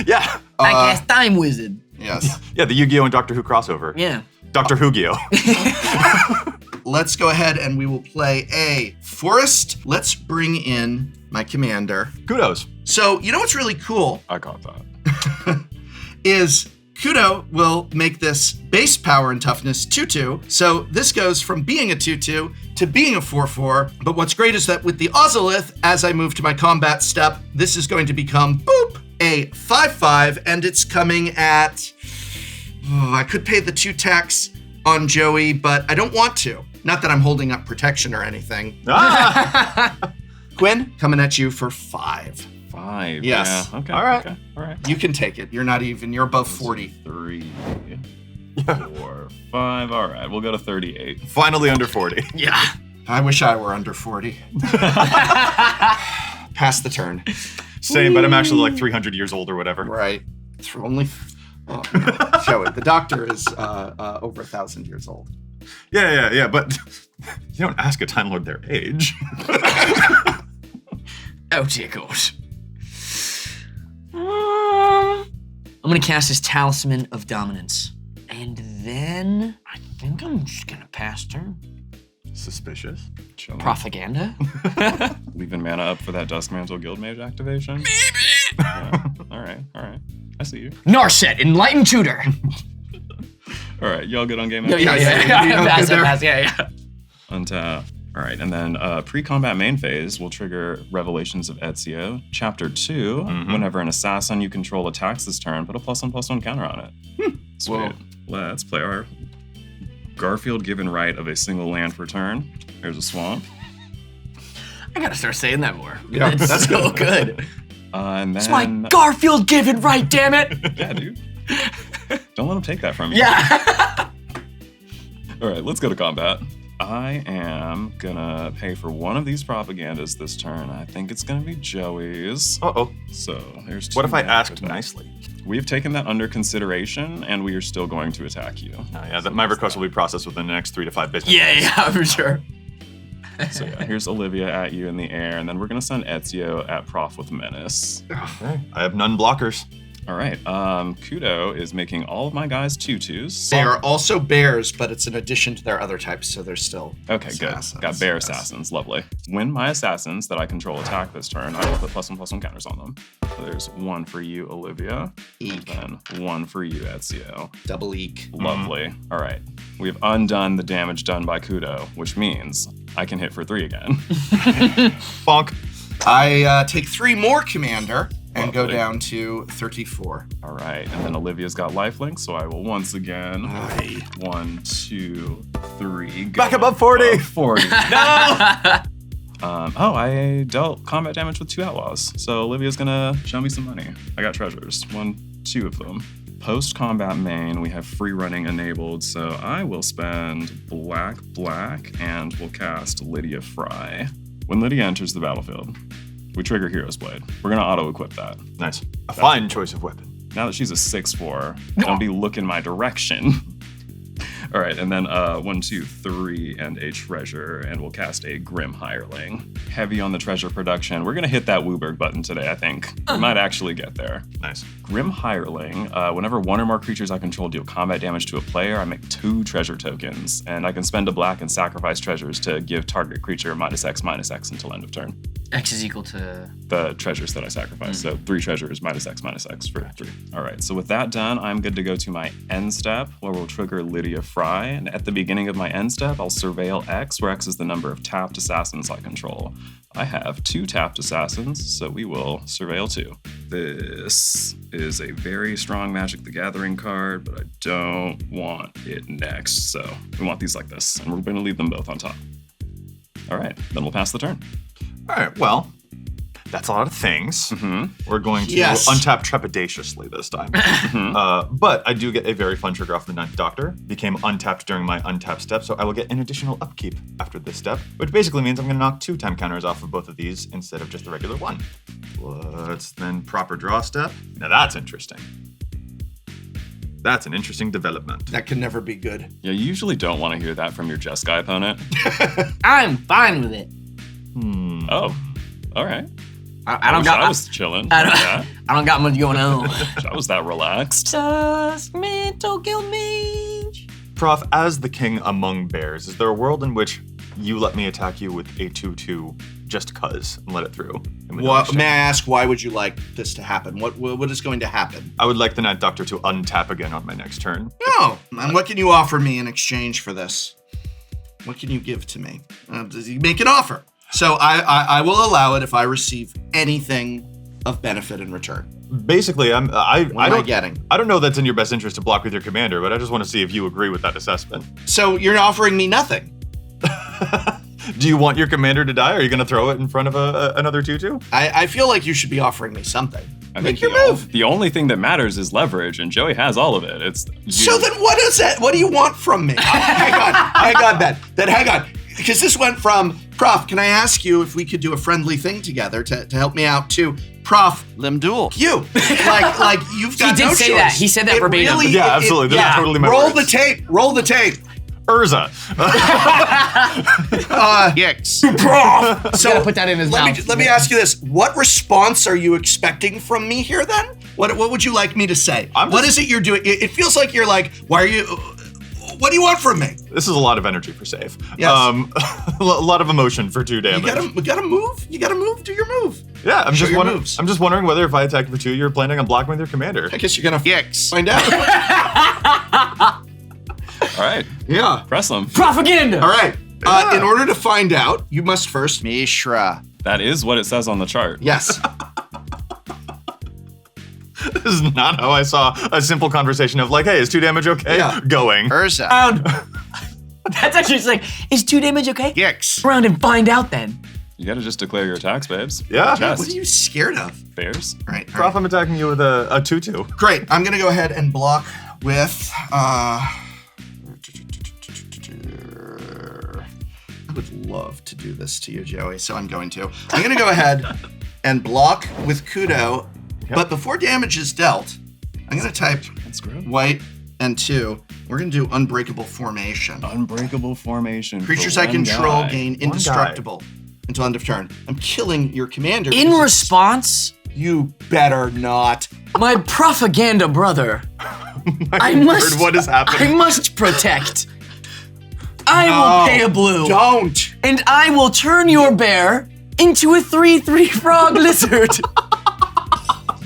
Yeah. I guess Time Wizard. Yes. Yeah, the Yu-Gi-Oh! And Doctor Who crossover. Yeah. Dr. Who-Gi-Oh! Let's go ahead and we will play a forest. Let's bring in my commander. Kudos. So, you know what's really cool I caught that. is Kudo will make this base power and toughness 2/2. So this goes from being a 2/2 to being a 4/4. But what's great is that with the Ozolith, as I move to my combat step, this is going to become, boop, a 5/5, and it's coming at, I could pay the 2 tax on Joey, but I don't want to. Not that I'm holding up protection or anything. Ah! Quinn, coming at you for 5. 5. Yes. Yeah. Okay. All right. Okay. All right. You can take it. You're above 40. 3, 4, 5. All right, we'll go to 38. Finally under 40. Yeah. I wish I were under 40. Pass the turn. Same, but I'm actually like 300 years old or whatever. Right. It's only. Oh, no. Show it. The doctor is over 1,000 years old. Yeah, but you don't ask a Time Lord their age. Oh dear God. I'm gonna cast his Talisman of Dominance. And then I think I'm just gonna pass turn. Suspicious. Chilling. Propaganda? Leaving mana up for that Duskmantle Guildmage activation? Maybe! Yeah. All right. I see you. Narset, Enlightened Tutor. All right, y'all good on game? Yeah. Pass, yeah. Untap. All right, and then pre-combat main phase will trigger Revelations of Ezio. Chapter 2, whenever an assassin you control attacks this turn, put a +1/+1 counter on it. Sweet. Whoa. Let's play our Garfield given right of a single land per turn. Here's a swamp. I gotta start saying that more. Yeah, It's that's so good. And then... It's my Garfield given right, damn it! Yeah, dude. Don't let him take that from you. Yeah. All right, let's go to combat. I am gonna pay for one of these propagandas this turn. I think it's gonna be Joey's. Uh-oh. So here's 2 What if I mana asked for that. nicely? We've taken that under consideration, and we are still going to attack you. Oh, yeah, my request will be processed within the next 3 to 5 business days. Yeah, for sure. So yeah, here's Olivia at you in the air, and then we're gonna send Ezio at Prof with Menace. Okay. I have none blockers. All right, Kudo is making all of my guys 2/2s. They are also bears, but it's in addition to their other types, so they're still Okay, assassins. good. Got bear Yes. assassins, lovely. When my assassins that I control attack this turn, I will put +1/+1 counters on them. So there's 1 for you, Olivia, Eek. and 1 for you, Ezio. Double eek. Lovely. All right, we've undone the damage done by Kudo, which means I can hit for 3 again. Bonk. I take 3 more, Commander, and go Lovely. down to 34. All right, and then Olivia's got lifelink, so I will once again. Aye. 1, 2, 3. Back above 40. Above 40. No! I dealt combat damage with 2 outlaws, so Olivia's gonna show me some money. I got treasures, 1, 2 of them. Post-combat main, we have free running enabled, so I will spend black, and we'll cast Lydia Fry. When Lydia enters the battlefield, we trigger Hero's Blade. We're gonna auto-equip that. Nice. A fine choice of weapon. Now that she's a 6/4, don't be looking my direction. All right, and then 1, 2, 3, and a treasure, and we'll cast a Grim Hireling. Heavy on the treasure production. We're gonna hit that Wooburg button today, I think. We might actually get there. Nice. Grim Hireling, whenever 1 or more creatures I control deal combat damage to a player, I make 2 treasure tokens, and I can spend a black and sacrifice treasures to give target creature -X until end of turn. X is equal to... The treasures that I sacrifice. So 3 treasures -X for 3. All right, so with that done, I'm good to go to my end step, where we'll trigger Lydia Fry. And at the beginning of my end step, I'll surveil X, where X is the number of tapped assassins I control. I have 2 tapped assassins, so we will surveil 2. This is a very strong Magic the Gathering card, but I don't want it next. So we want these like this, and we're gonna leave them both on top. All right, then we'll pass the turn. All right, well, That's a lot of things. We're going to Yes. untap trepidatiously this time. But I do get a very fun trigger off the 9th Doctor. Became untapped during my untap step, so I will get an additional upkeep after this step, which basically means I'm going to knock 2 time counters off of both of these instead of just the regular one. Let's then proper draw step. Now that's interesting. That's an interesting development. That can never be good. Yeah, you usually don't want to hear that from your Jess Guy opponent. I'm fine with it. Oh, all right. I don't wish got. I was chilling. I don't, Yeah, I don't got much going on. I was that relaxed. Just mental guild mage. Prof, as the king among bears, is there a world in which you let me attack you with a 2/2 just cuz and let it through? And without What, exchange? may I ask, why would you like this to happen? What is going to happen? I would like the 9th Doctor to untap again on my next turn. Oh, and what can you offer me in exchange for this? What can you give to me? Does he make an offer? So I will allow it if I receive anything of benefit in return. Basically, I What am I don't getting? I don't know that's in your best interest to block with your commander, but I just want to see if you agree with that assessment. So you're offering me nothing. Do you want your commander to die? Or are you going to throw it in front of another 2/2? I feel like you should be offering me something. I Make think your move. the only thing that matters is leverage, and Joey has all of it. It's you. So then what is it? What do you want from me? Hang on, Ben. Then hang on. Because this went from, Prof, can I ask you if we could do a friendly thing together to help me out, to Prof, Limduel. You. Like you've got He did no say choice. that. He said that verbatim. Yeah, absolutely. Those are totally my Roll words. the tape. Roll the tape. Urza. Yikes. So gotta put that in his mouth. Let me ask you this. What response are you expecting from me here then? What would you like me to say? What is it you're doing? It feels like you're like, why are you, what do you want from me? This is a lot of energy for save. Yes. A lot of emotion for 2 damage. You gotta move. You gotta move. Do your move. Yeah, I'm Show just your wondering. moves. I'm just wondering whether if I attack for 2, you're planning on blocking with your commander. I guess you're gonna find out. All right, Yeah. press them. Propaganda. All right. In order to find out, you must first Mishra. That is what it says on the chart. Yes. This is not how I saw a simple conversation of like, hey, is 2 damage okay? Yeah. Going. Urza. That's actually just like, is 2 damage okay? Yikes. Round and find out then. You gotta just declare your attacks, babes. Yeah. Chest. What are you scared of? Bears. All right. Prof, I'm attacking you with a 2/2. Great. I'm gonna go ahead and block with I would love to do this to you, Joey, so I'm going to. I'm gonna go ahead and block with Kudo, but before damage is dealt, I'm gonna type That's great. white and 2. We're gonna do Unbreakable Formation. Unbreakable formation. for Creatures I one control guy. gain indestructible until end of turn. I'm killing your commander. In because response, you better not. my propaganda brother, I Word, must. what is happening? I must protect. I will pay a blue, Don't. and I will turn your bear into a 3/3 frog lizard.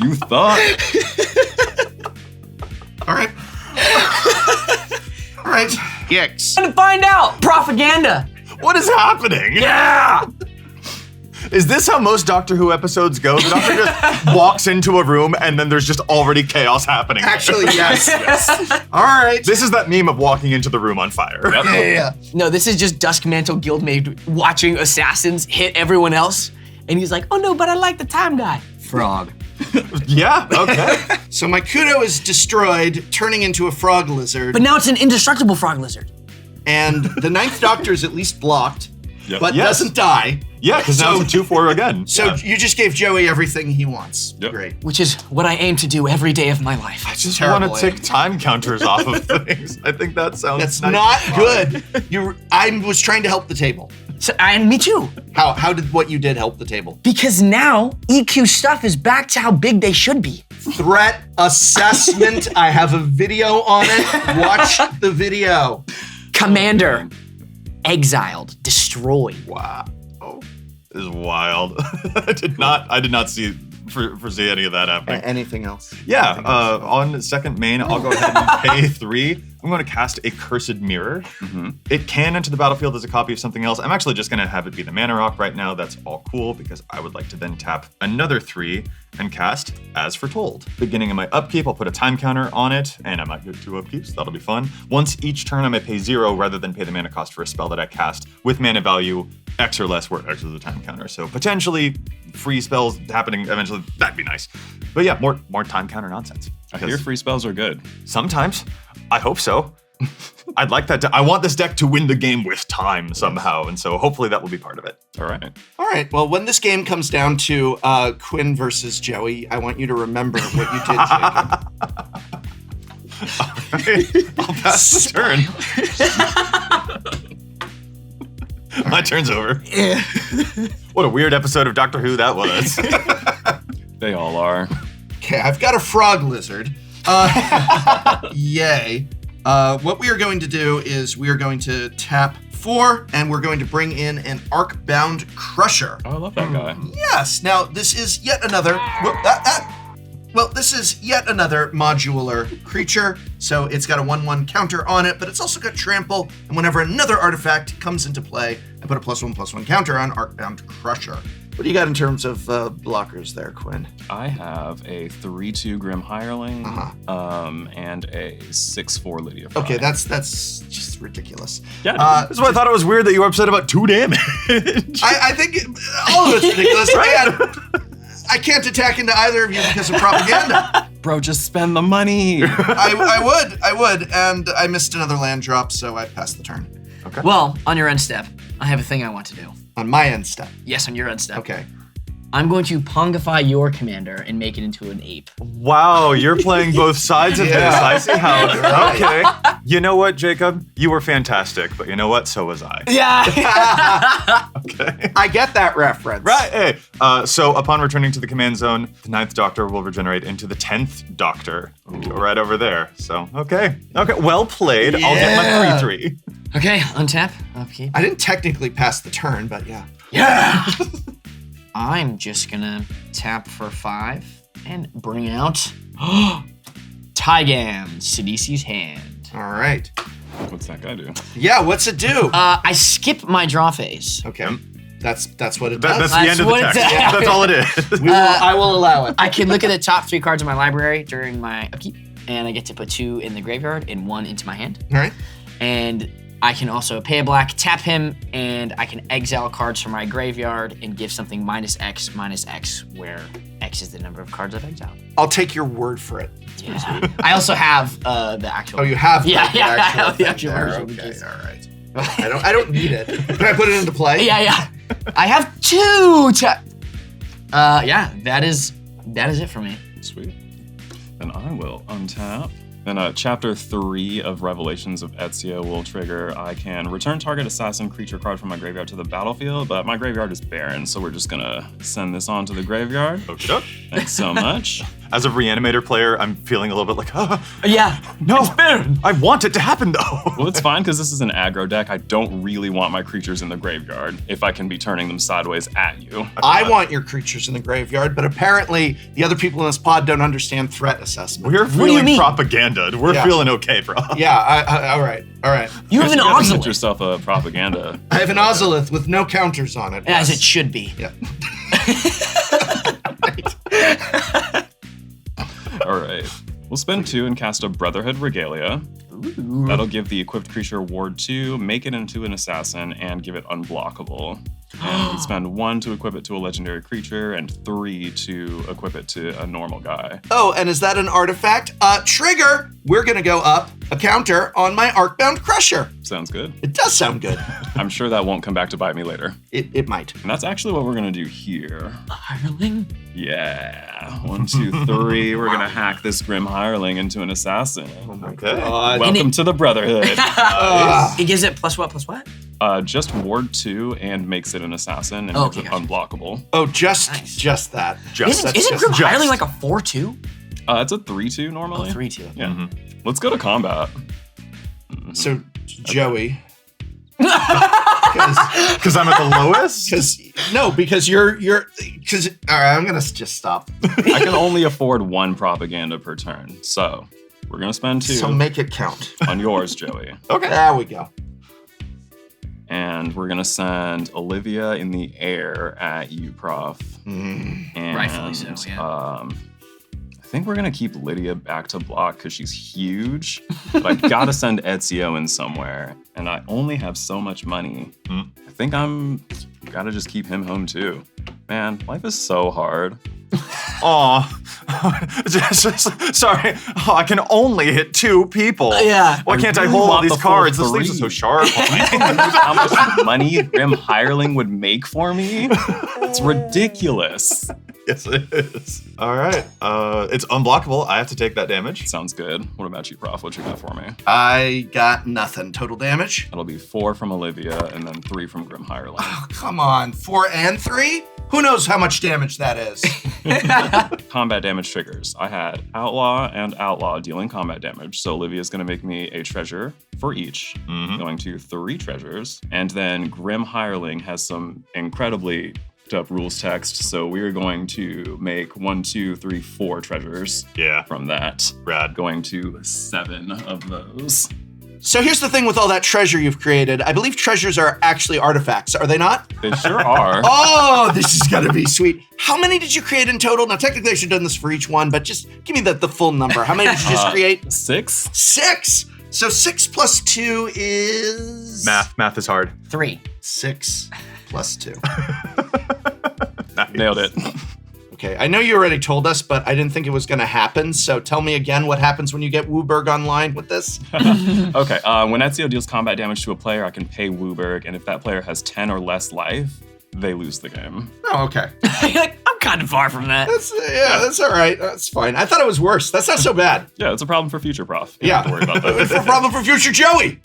You thought. All right. All right. Yikes. And find out propaganda. What is happening? Yeah. Is this how most Doctor Who episodes go? The Doctor just walks into a room and then there's just already chaos happening. Actually, yes. All right. This is that meme of walking into the room on fire. Yep. Yeah. No, this is just Duskmantle Guildmate watching assassins hit everyone else, and he's like, "Oh no, but I like the time guy." Frog. Yeah, okay. So my Kudo is destroyed, turning into a frog lizard, But now it's an indestructible frog lizard. and the 9th Doctor is at least blocked, Yep. but Yes. doesn't die. Yeah, because now it's a 2/4 again. So Yeah. you just gave Joey everything he wants. Yep. Great. Which is what I aim to do every day of my life. I just terrible want to aim. tick time counters off of things. I think that sounds That's nice. not good. I was trying to help the table. So, and me too. How did what you did help the table? Because now EQ stuff is back to how big they should be. Threat assessment. I have a video on it. Watch the video. Commander, exiled, destroyed. Wow. Oh, this is wild. I did not foresee any of that happening. Anything else? Yeah, on second main, I'll go ahead and pay 3. I'm going to cast a Cursed Mirror. It can enter the battlefield as a copy of something else. I'm actually just going to have it be the mana rock right now. That's all cool because I would like to then tap another 3 and cast As Foretold. Beginning of my upkeep, I'll put a time counter on it, and I might get 2 upkeeps. That'll be fun. Once each turn, I may pay 0 rather than pay the mana cost for a spell that I cast with mana value X or less, where X is the time counter. So potentially free spells happening eventually, that'd be nice. But yeah, more time counter nonsense. I hear free spells are good. Sometimes. I hope so. I'd like that. I want this deck to win the game with time somehow, and so hopefully that will be part of it. All right. All right. Well, when this game comes down to Quinn versus Joey, I want you to remember what you did, Jacob. I'll pass the turn. My turn's over. What a weird episode of Doctor Who that was. They all are. Okay, I've got a frog lizard. Yay. What we are going to do is we are going to tap 4, and we're going to bring in an Arc-Bound Crusher. Oh, I love that guy. Yes. Now, this is yet another... Well, this is yet another modular creature, so it's got a 1/1 counter on it, but it's also got trample, and whenever another artifact comes into play, I put a +1/+1 counter on Arc-Bound Crusher. What do you got in terms of blockers there, Quinn? I have a 3/2 Grim Hireling, and a 6/4 Lydia Fry. Okay, that's just ridiculous. Yeah. That's why I thought it was weird that you were upset about 2 damage. I think all of it's ridiculous. I can't attack into either of you because of propaganda. Bro, just spend the money. I would, and I missed another land drop, so I passed the turn. Okay. Well, on your end step, I have a thing I want to do. On my end step. Yes, on your end step. Okay. I'm going to Pongify your commander and make it into an ape. Wow, you're playing both sides of this. I see how. Okay. You know what, Jacob? You were fantastic, but you know what? So was I. Yeah. Okay. I get that reference. Right. Hey. So upon returning to the command zone, the 9th Doctor will regenerate into the 10th Doctor. Go right over there. So, okay. Well played. I'll get my 3/3. Okay, untap, upkeep. I didn't technically pass the turn, but yeah. Yeah. I'm just gonna tap for 5 and bring out Tygam, Sidisi's Hand. All right. What's that guy do? Yeah, what's it do? I skip my draw phase. Okay. That's what it That's does. the end of the what it text. does. That's all it is. I will allow it. I can look at the top 3 cards of my library during my upkeep, and I get to put 2 in the graveyard and 1 into my hand. All right. And I can also pay a black, tap him, and I can exile cards from my graveyard and give something -X, -X, where X is the number of cards I've exiled. I'll take your word for it. Yeah. I also have the actual. Oh, you have Yeah, the yeah, I actual have the thing actual there. version, Okay, because- all right. I don't need it. Can I put it into play? Yeah. I have 2 yeah, that is it for me. Sweet. Then I will untap. Then Chapter 3 of Revelations of Ezio will trigger. I can return target assassin creature card from my graveyard to the battlefield, but my graveyard is barren, so we're just gonna send this on to the graveyard. Okie doke. Thanks so much. As a reanimator player, I'm feeling a little bit like, Yeah. no, I want it to happen though. Well, it's fine because this is an aggro deck. I don't really want my creatures in the graveyard if I can be turning them sideways at you. I want your creatures in the graveyard, but apparently the other people in this pod don't understand threat assessment. We're do you feeling mean? propaganda. We're Yeah. feeling okay, bro. Yeah, all right. You have an gotta get Ozolith, yourself a propaganda. I have an Ozolith with no counters on it. as yes. it should be. Yeah. All right. We'll spend 2 and cast a Brotherhood Regalia. Ooh. That'll give the equipped creature Ward 2, make it into an assassin, and give it unblockable. And we spend 1 to equip it to a legendary creature, and 3 to equip it to a normal guy. Oh, and is that an artifact? Trigger! We're gonna go up a counter on my Arc-Bound Crusher. Sounds good. It does sound good. I'm sure that won't come back to bite me later. It might. And that's actually what we're gonna do here. Hireling? Yeah. 1, 2, 3. We're gonna hack this Grim Hireling into an assassin. Okay. Welcome to the Brotherhood. It gives it +what? Just Ward 2 and makes it an assassin and Oh, makes okay, it gotcha. that. unblockable. Just that. Isn't That's Grim just- Hireling like a 4/2? It's a 3/2 normally. 3/2. Yeah. Let's go to combat. So, Joey. Because I'm at the lowest? Because you're all right, I'm gonna just stop. I can only afford 1 propaganda per turn, so we're gonna spend 2 So make it count. on yours, Joey. Okay. There we go. And we're gonna send Olivia in the air at you, Prof. And, Rightfully so, yeah. I think we're gonna keep Lydia back to block because she's huge, but I gotta send Ezio in somewhere, and I only have so much money. I think I'm gotta just keep him home too. Man, life is so hard. Aw. Sorry. Oh, I can only hit 2 people. Yeah. Why can't I really hold all want these the full cards? This leaves us 3. so sharp. How much money Grim Hireling would make for me? It's ridiculous. Yes, it is. All right. It's unblockable. I have to take that damage. Sounds good. What about you, Prof? What you got for me? I got nothing. Total damage? That'll be 4 from Olivia and then 3 from Grim Hireling. Oh, come on. 4 and 3? Who knows how much damage that is? Combat damage triggers. I had Outlaw and Outlaw dealing combat damage. So Olivia's going to make me a treasure for each, going to 3 treasures. And then Grim Hireling has some incredibly up rules text. So we're going to make 1, 2, 3, 4 treasures. Yeah. From that. Rad. Going to 7 of those. So here's the thing with all that treasure you've created. I believe treasures are actually artifacts, are they not? They sure are. Oh, this is gonna be sweet. How many did you create in total? Now, technically I should have done this for each one, but just give me the full number. How many did you just create? 6. 6. So 6 plus 2 is... Math is hard. 3. 6 plus 2. Nice. Nailed it. Okay, I know you already told us, but I didn't think it was gonna happen. So tell me again what happens when you get Wooberg online with this. Okay, when Ezio deals combat damage to a player, I can pay Wooberg, and if that player has 10 or less life, they lose the game. Oh, okay. I'm kind of far from that. That's all right. That's fine. I thought it was worse. That's not so bad. Yeah, it's a problem for future Prof. You Yeah. don't have to worry about that. It's a problem for future Joey.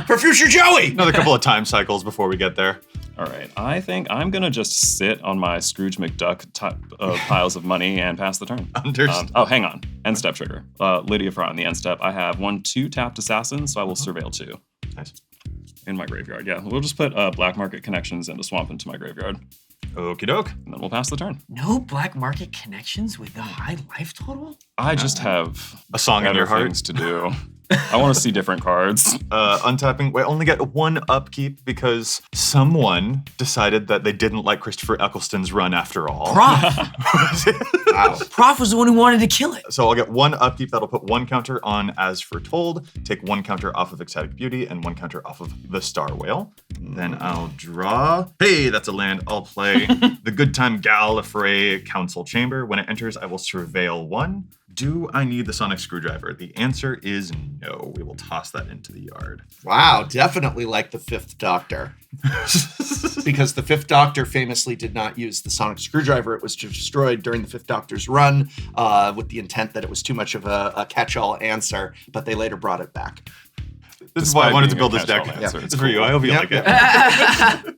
For future Joey. Another couple of time cycles before we get there. All right, I think I'm gonna just sit on my Scrooge McDuck type of piles of money and pass the turn. Understood. Oh, hang on. End step trigger. Lydia Fra on the end step. I have 1, 2 tapped assassins, so I will surveil 2. Nice. In my graveyard, yeah. We'll just put black market connections into swamp into my graveyard, Okie doke. and then we'll pass the turn. No black market connections with the high life total? I just have A song in better your heart. things to do. I want to see different cards. Untapping. Wait, only get 1 upkeep because someone decided that they didn't like Christopher Eccleston's run after all. Prof. Wow. Prof was the one who wanted to kill it. So I'll get 1 upkeep. That'll put 1 counter on As Foretold, take 1 counter off of Ecstatic Beauty, and 1 counter off of the Star Whale. Then I'll draw. Hey, that's a land. I'll play the Good Time Gallifrey Council Chamber. When it enters, I will surveil 1. Do I need the Sonic Screwdriver? The answer is no. We will toss that into the yard. Wow, definitely like the 5th Doctor. Because the 5th Doctor famously did not use the sonic screwdriver. It was destroyed during the 5th Doctor's run with the intent that it was too much of a catch-all answer, but they later brought it back. This is why I Despite wanted to being build a this deck. catch-all answer, It's it's for you. I hope you Yep, like it. yep.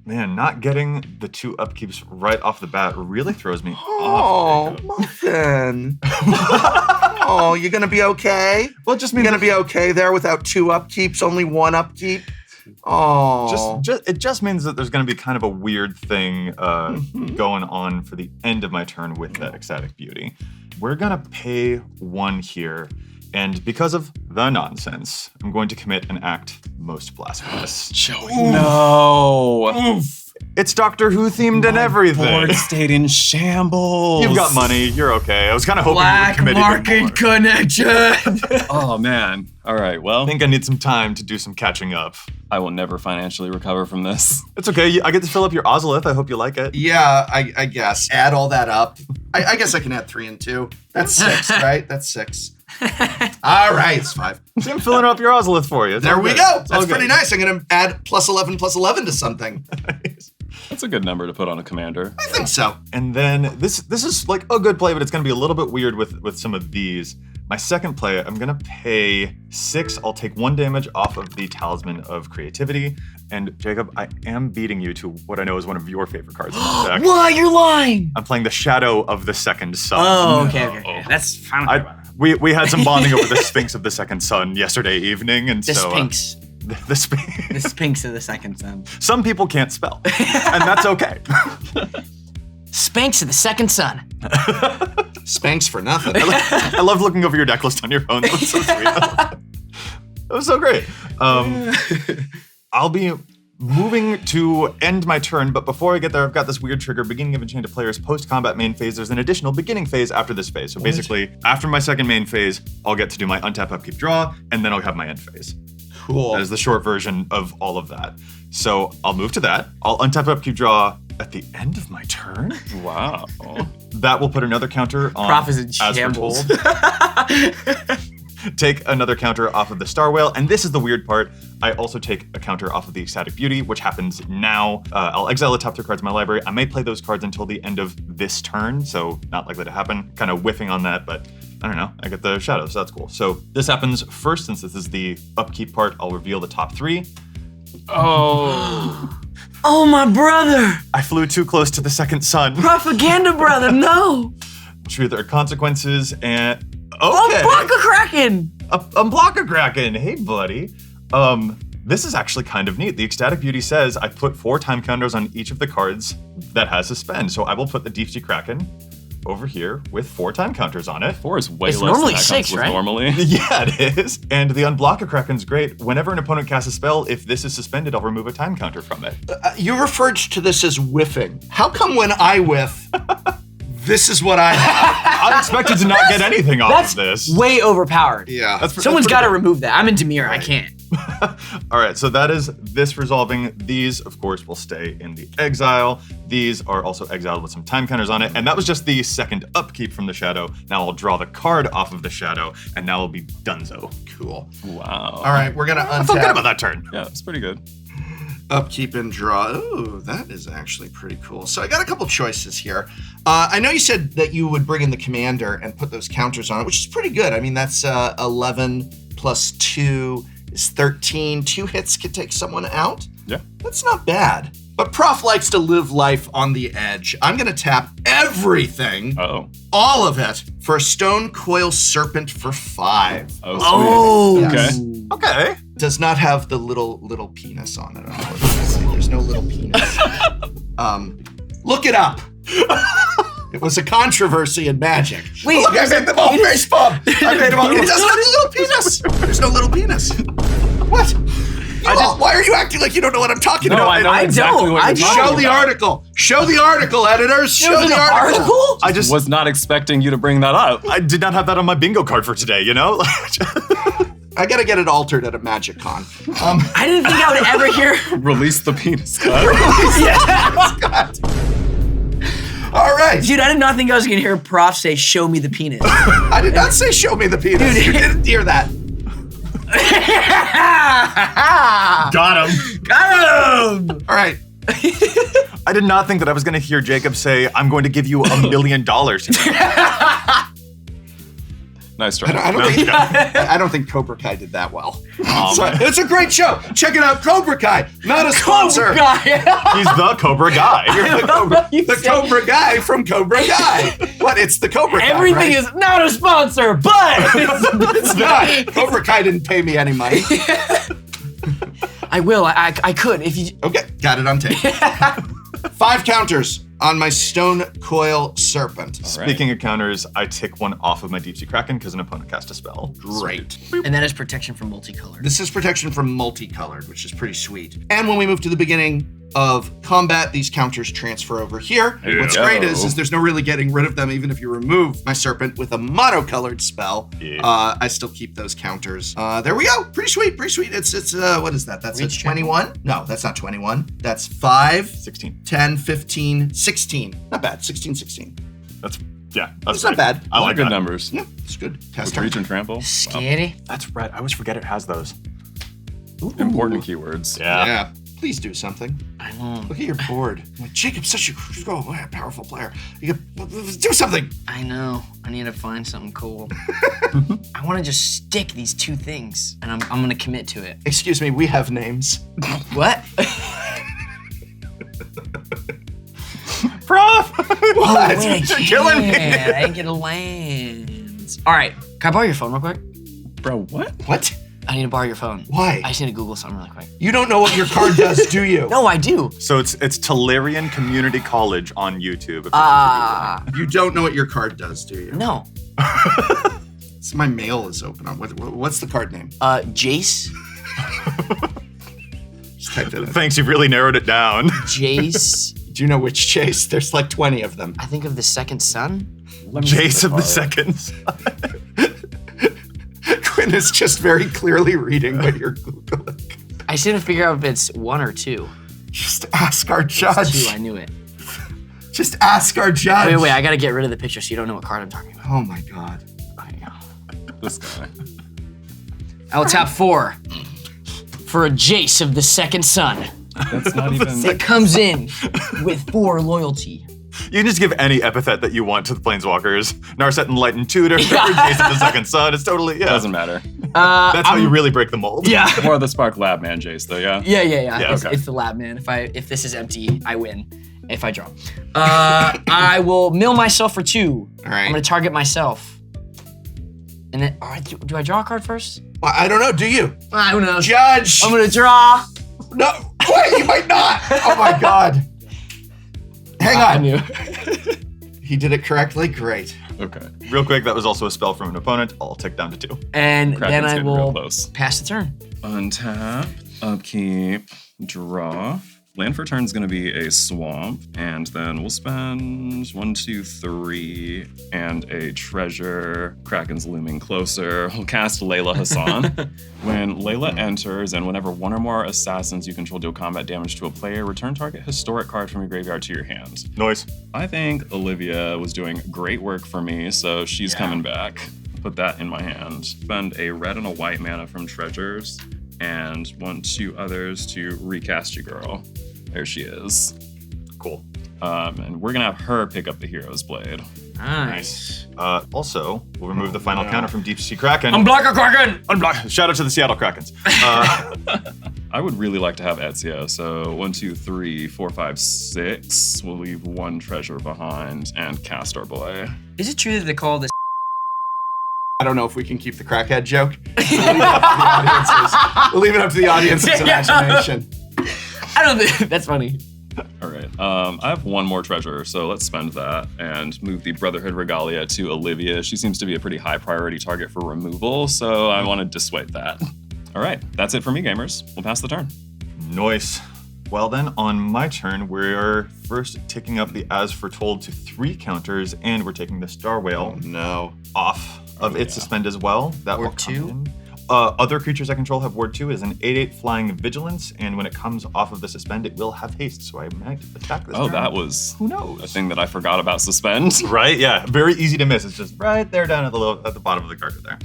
Man, not getting the 2 upkeeps right off the bat really throws me Oh, off. Muffin. Oh, you're gonna be okay? Well, it just You're means gonna be okay there without 2 upkeeps, only 1 upkeep? Oh. it just means that there's going to be kind of a weird thing going on for the end of my turn with the Ecstatic Beauty. We're going to pay 1 here, and because of the nonsense, I'm going to commit an act most blasphemous. Joey, no. It's Doctor Who themed and everything. Board stayed in shambles. You've got money. You're okay. I was kind of hoping Black you would commit even more. market connection. Oh, man. All right, well, I think I need some time to do some catching up. I will never financially recover from this. It's okay. I get to fill up your Ozolith. I hope you like it. Yeah, I guess. Add all that up. I guess I can add 3 and 2. That's 6, right? That's 6. All right, it's 5. See, I'm filling up your Ozolith for you. It's There all we good. go. It's all That's pretty good. nice. I'm gonna add plus 11 to something. That's a good number to put on a commander. I think so. And then this is like a good play, but it's going to be a little bit weird with some of these. My second play, I'm going to pay 6. I'll take 1 damage off of the Talisman of Creativity. And Jacob, I am beating you to what I know is one of your favorite cards in the deck. Why, you're lying. I'm playing the Shadow of the Second Sun. Oh, okay. That's fine. We had some bonding over the Sphinx of the Second Sun yesterday evening, and The so Sphinx. the Sphinx. The Sphinx of the Second Sun. Some people can't spell, and that's okay. Sphinx of the Second Sun. Spanx for nothing. I love looking over your deck list on your phone. That was so sweet. That was so great. I'll be moving to end my turn, but before I get there, I've got this weird trigger. Beginning of Enchanted Player's post-combat main phase. There's an additional beginning phase after this phase. So basically, after my second main phase, I'll get to do my untap, upkeep, draw, and then I'll have my end phase. Cool. That is the short version of all of that. So I'll move to that. I'll untap upkeep draw at the end of my turn. Wow. That will put another counter on. Prof is in as we're shambles. told. Take another counter off of the Star Whale, and this is the weird part. I also take a counter off of the Ecstatic Beauty, which happens now. I'll exile the top 3 cards in my library. I may play those cards until the end of this turn, so not likely to happen. Kind of whiffing on that, but I don't know. I get the shadow, so that's cool. So this happens first, since this is the upkeep part. I'll reveal the top 3. Oh. Oh, my brother. I flew too close to the second sun. Propaganda brother, no. True, there are consequences, and Oh, okay. block a Kraken. Unblock a Kraken. Hey, buddy. This is actually kind of neat. The Ecstatic Beauty says I put 4 time counters on each of the cards that has suspend. So I will put the Deep Sea Kraken over here with 4 time counters on it. 4 is way It's less normally than that 6, comes with right? normally. Yeah, it is. And the Unblock a Kraken's great. Whenever an opponent casts a spell, if this is suspended, I'll remove a time counter from it. You referred to this as whiffing. How come when I whiff, this is what I have? I expected to not get anything off That's of this. way overpowered. Yeah. Someone's got to remove that. I'm in Demir. I can't. All right, so that is this resolving. These, of course, will stay in the exile. These are also exiled with some time counters on it. And that was just the second upkeep from the shadow. Now I'll draw the card off of the shadow, and now it'll be donezo. Cool. Wow. All right, we're gonna I feel good untap. about that turn. Yeah, it's pretty good. Upkeep and draw. Ooh, that is actually pretty cool. So I got a couple choices here. I know you said that you would bring in the commander and put those counters on it, which is pretty good. I mean, that's 11 plus 2 is 13. 2 hits could take someone out. Yeah. That's not bad. But Prof likes to live life on the edge. I'm gonna tap everything, Oh. all of it, for a Stone Coil Serpent for 5. Oh, sweet. Oh. Yes. Okay. Does not have the little penis on it, unfortunately. There's no little penis. Look it up. It was a controversy in Magic. Wait, Look, I made them all penis? face palm. I made them all. It doesn't have a little penis. There's no little penis. What? Why are you acting like you don't know what I'm talking No, about? I know I exactly don't. what I you're just- talking Show the about. article. Show the article, editors. Show There's the an article. I just Was not expecting you to bring that up. I did not have that on my bingo card for today, you know? I gotta get it altered at a Magic Con. I didn't think I would ever hear. Release the penis cut. All right. Dude, I did not think I was going to hear Prof say, show me the penis. I did not say show me the penis. Dude. You didn't hear that. Got him. Got him! All right. I did not think that I was going to hear Jacob say, I'm going to give you $1 million today. Nice try. I don't think Cobra Kai did that well. So, it's a great show. Check it out, Cobra Kai. Not a sponsor. Cobra Guy. He's the Cobra Guy. The Cobra Guy from Cobra Guy. What? It's the Cobra Kai. Everything right? is not a sponsor, but It's not. Cobra Kai didn't pay me any money. I will. I could if you. Okay, got it on tape. 5 counters on my Stone Coil Serpent. Speaking of counters, I tick one off of my Deep Sea Kraken because an opponent cast a spell. Great. And that is protection from multicolor. This is protection from multicolored, which is pretty sweet. And when we move to the beginning of combat, these counters transfer over here. And what's Yeah. great is there's no really getting rid of them, even if you remove my Serpent with a monocolored spell. Yeah. I still keep those counters. There we go. Pretty sweet, pretty sweet. It's what is that? That's a Reach check. 21? No, that's not 21. That's 5, 16. 10, 15, 16. Not bad. 16, 16. That's That's not bad. I like good that. numbers. Yeah, it's good. Test With time. reach and trample. Scary. That's right. I always forget it has those. Important keywords. Yeah. Please do something. I know. Look at your board. I'm like, Jacob's such a powerful player. You could do something. I know. I need to find something cool. I want to just stick these 2 things, and I'm gonna commit to it. Excuse me, we have names. What? Prof! Oh, wait, I You're killing me. can't. I didn't get a lands. All right. Can I borrow your phone real quick? Bro, what? What? I need to borrow your phone. Why? I just need to Google something really quick. You don't know what your card does, do you? No, I do. So it's Tolarian Community College on YouTube. You don't know what your card does, do you? No. So my mail is open. What's the card name? Jace. Just type that in. Thanks, you've really narrowed it down. Jace. Do you know which Chase? There's like 20 of them. I think of the second son. Let me see Jace of the card. Seconds. Quinn Quinn is just very clearly reading what you're Googling. I just need to figure out if it's 1 or 2. Just ask our It's judge. 2, I knew it. Just ask our judge. Wait, I gotta get rid of the picture so you don't know what card I'm talking about. Oh my God. This guy. I will tap 4 for a Jace of the Second Sun. That's not even. It comes in with 4 loyalty. You can just give any epithet that you want to the Planeswalkers. Narset Enlightened Tutor, Yeah. Jason the Second Son. It's totally, yeah. Doesn't matter. That's how you really break the mold. Yeah. More of the Spark Lab Man Jace, though, yeah? Yeah, It's, okay. it's the lab man. If this is empty, I win. If I draw. I will mill myself for 2. All right. I'm gonna target myself. And then, do I draw a card first? I don't know. Do you? I don't know. Judge. I'm gonna draw. No. Wait, you might not. Oh my God. Hang I on. knew. He did it correctly. Great. Okay. Real quick, that was also a spell from an opponent. I'll tick down to 2. And Kraken's then I getting real will close. pass the turn. Untap, upkeep, draw. Land for turn is going to be a swamp, and then we'll spend 1, 2, 3, and a treasure. Kraken's looming closer. We'll cast Layla Hassan. When Layla enters, and whenever 1 or more assassins you control deal combat damage to a player, return target historic card from your graveyard to your hand. Noise. I think Olivia was doing great work for me, so she's coming back. Put that in my hand. Spend a red and a white mana from treasures, and 1, 2 others to recast you, girl. There she is. Cool. And we're gonna have her pick up the Hero's Blade. Nice. Also, we'll remove the final counter from Deep Sea Kraken. Unblock a Kraken! Unblock. Shout out to the Seattle Krakens. I would really like to have Ezio, so 1, 2, 3, 4, 5, 6. We'll leave 1 treasure behind and cast our boy. Is it true that they call this I don't know if we can keep the crackhead joke. We'll leave it up to the audience's imagination. I don't think that's funny. All right. I have 1 more treasure, so let's spend that and move the Brotherhood Regalia to Olivia. She seems to be a pretty high priority target for removal, so I want to dissuade that. All right, that's it for me, gamers. We'll pass the turn. Nice. Well then, on my turn, we're first taking up the As Foretold to 3 counters, and we're taking the Star Whale No. off of its suspend as well. That will Ward come 2? in. Other creatures I control have Ward 2 is an 8/8 flying vigilance, and when it comes off of the suspend, it will have haste, so I might attack this Oh, turn. that was Who knows? a thing that I forgot about suspend. Right? Yeah. Very easy to miss. It's just right there down at the bottom of the card there.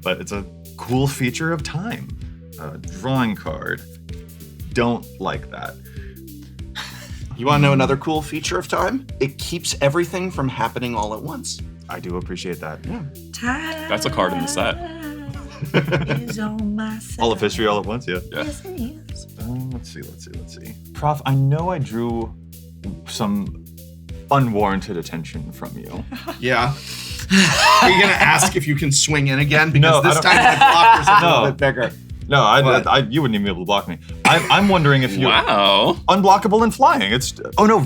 But it's a cool feature of time. Drawing card. Don't like that. You want to know another cool feature of time? It keeps everything from happening all at once. I do appreciate that. Yeah. That's a card in the set. All of history all at once, yeah. Yeah. Let's see. Prof, I know I drew some unwarranted attention from you. Yeah. Are you going to ask if you can swing in again? Because No, I this don't- time my blocker's a No. little bit bigger. No, What? you wouldn't even be able to block me. I'm wondering if you're Wow. unblockable and flying.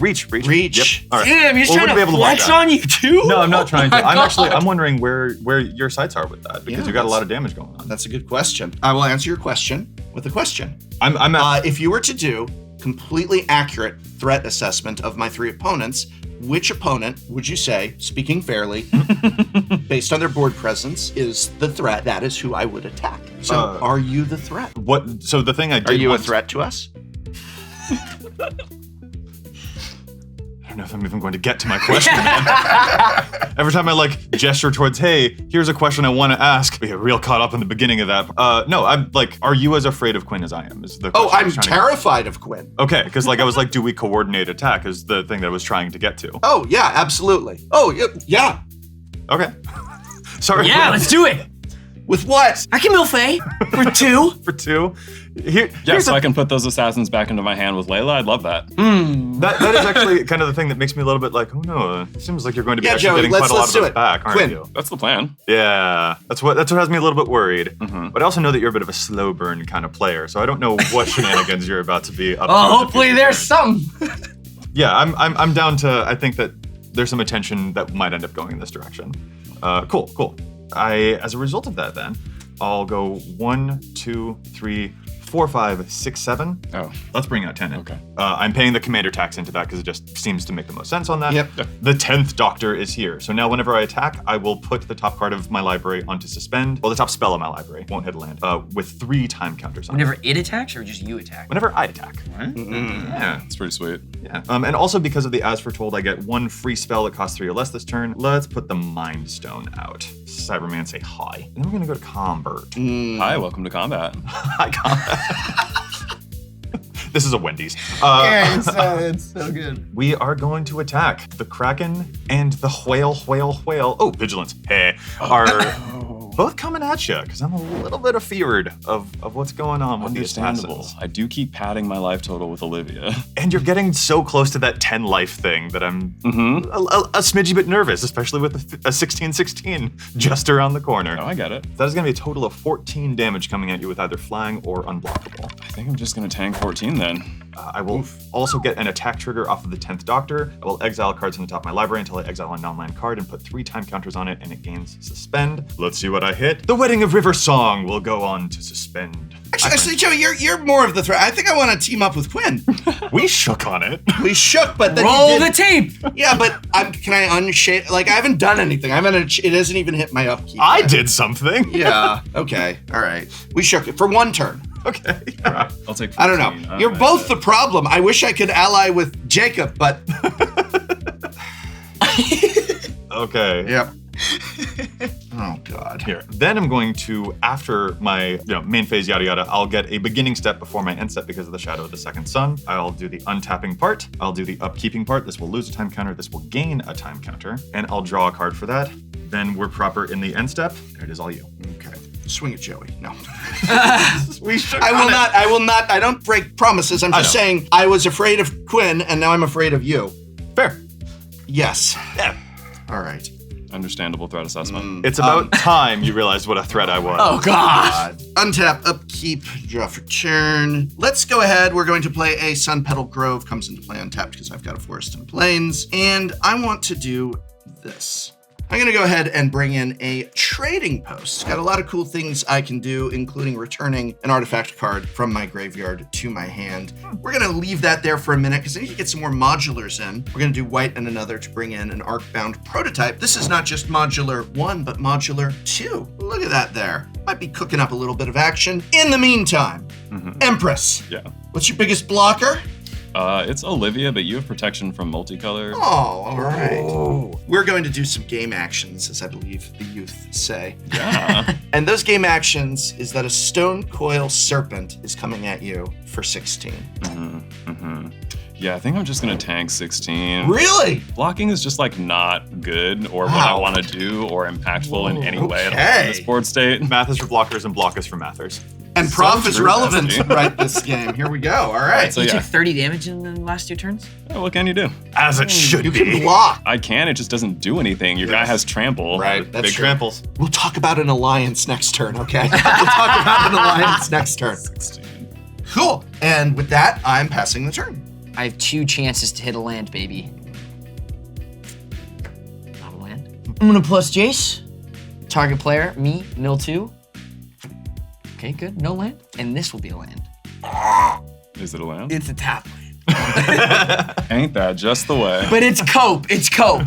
Reach. Reach. Yep. All right. Damn, you're Well, trying wouldn't be to able to block flex that. on you too? No, I'm not trying to. Oh my God. I'm wondering where your sights are with that because Yeah, you got a that's- lot of damage going on. That's a good question. I will answer your question with a question. I'm at, If you were to do completely accurate threat assessment of my 3 opponents, which opponent would you say, speaking fairly, based on their board presence, is the threat? That is who I would attack. So are you the threat? what? So the thing I did. Are you a once- threat to us? I don't know if I'm even going to get to my question. Every time I gesture towards, hey, here's a question I want to ask. We get real caught up in the beginning of that. No, I'm are you as afraid of Quinn as I am? Is the Oh, question I I'm was trying to- terrified of Quinn. Okay, because I was like, do we coordinate attack? Is the thing that I was trying to get to. Oh, yeah, absolutely. Oh, yeah. Okay. Sorry. Yeah, let's do it. With what? I can mill Faye for 2. for 2. Here, Yeah, here's so the- I can put those assassins back into my hand with Layla. I'd love that. that is actually kind of the thing that makes me a little bit like, oh no, it seems like you're going to be Yeah, actually Joey, getting quite a lot let's of do us it. back, aren't Quinn. you? That's the plan. Yeah, that's what has me a little bit worried. Mm-hmm. But I also know that you're a bit of a slow burn kind of player, so I don't know what shenanigans you're about to be up to. Oh, in the hopefully future. there's something. Yeah, I'm down to. I think that there's some attention that might end up going in this direction. Cool. As a result of that, then I'll go 1, 2, 3, 4, 5, 6, 7. Oh, Let's bring out 10 in. okay. I'm paying the commander tax into that because it just seems to make the most sense on that. Yep. The 10th Doctor is here. So now whenever I attack, I will put the top card of my library onto suspend. Well, the top spell of my library won't hit a land with 3 time counters on Whenever it. it attacks or just you attack? Whenever I attack. Mm-mm. Yeah. It's pretty sweet. Yeah. And also because of the As Foretold, I get 1 free spell that costs 3 or less this turn. Let's put the Mind Stone out. Cyberman, say hi. Then we're gonna go to Convert. Hi, welcome to combat. Hi, Convert. This is a Wendy's. It's so good. We are going to attack the Kraken and the Whale. Oh, Vigilance. Hey, are both coming at you because I'm a little bit afeared of what's going on with these Understandable. assassins. I do keep padding my life total with Olivia. And you're getting so close to that 10 life thing that I'm a smidgy bit nervous, especially with a 16-16 just around the corner. Oh, I get it. That is going to be a total of 14 damage coming at you with either flying or unblockable. I think I'm just gonna tank 14 then. I will also get an attack trigger off of the 10th Doctor. I will exile cards from the top of my library until I exile a non-land card and put 3 time counters on it, and it gains suspend. Let's see what I hit. The Wedding of River Song will go on to suspend. Actually, Joey, you're more of the threat. I think I want to team up with Quinn. We shook on it. We shook, but then Roll you the did. tape. Yeah, but can I unshade? Like, I haven't done anything. It hasn't even hit my upkeep. I yet. did something. Yeah. Okay. All right. We shook it for 1 turn. Okay. I'll take 14. I don't know. You're both the problem. I wish I could ally with Jacob, but Okay. yep. Oh God. Here. Then I'm going to, after my main phase, yada yada, I'll get a beginning step before my end step because of the Shadow of the Second Sun. I'll do the untapping part. I'll do the upkeeping part. This will lose a time counter. This will gain a time counter. And I'll draw a card for that. Then we're proper in the end step. There it is, all you. Okay. Swing it, Joey. No. We shook I on will it. not. I will not. I don't break promises. I'm I just know. saying I was afraid of Quinn, and now I'm afraid of you. Fair. Yes. Yeah. All right. Understandable threat assessment. It's about time you realized what a threat I was. Oh God. Untap, upkeep, draw for turn. Let's go ahead. We're going to play a Sun Petal Grove. Comes into play untapped because I've got a Forest and Plains. And I want to do this. I'm going to go ahead and bring in a trading post. Got a lot of cool things I can do, including returning an artifact card from my graveyard to my hand. We're going to leave that there for a minute because I need to get some more modulars in. We're going to do white and another to bring in an Arcbound prototype. This is not just modular 1, but modular 2. Look at that there. Might be cooking up a little bit of action. In the meantime, Empress, Yeah. what's your biggest blocker? It's Olivia, but you have protection from Multicolor. Oh, all right. We're going to do some game actions, as I believe the youth say. Yeah. And those game actions is that a Stone Coil Serpent is coming at you for 16. Yeah, I think I'm just gonna tank 16. Really? Blocking is just like not good or what I want to do or impactful in any way at all in this Okay. board state. Math is for blockers and block is for mathers. And So Prof is true, relevant Bethany. right this game. Here we go. All right. So You yeah, took 30 damage in the last 2 turns? what can you do? As it should You be. can block. I can, it just doesn't do anything. Your guy has trample. Right. That's Big true. tramples. We'll talk about an alliance next turn, okay? We'll talk about an alliance next turn. 16. Cool. And with that, I'm passing the turn. I have 2 chances to hit a land, baby. Not a land. I'm gonna plus Jace. Target player, me, mill 2. Okay, good. No land. And this will be a land. Is it a land? It's a tap land. Ain't that just the way? But it's cope. It's cope.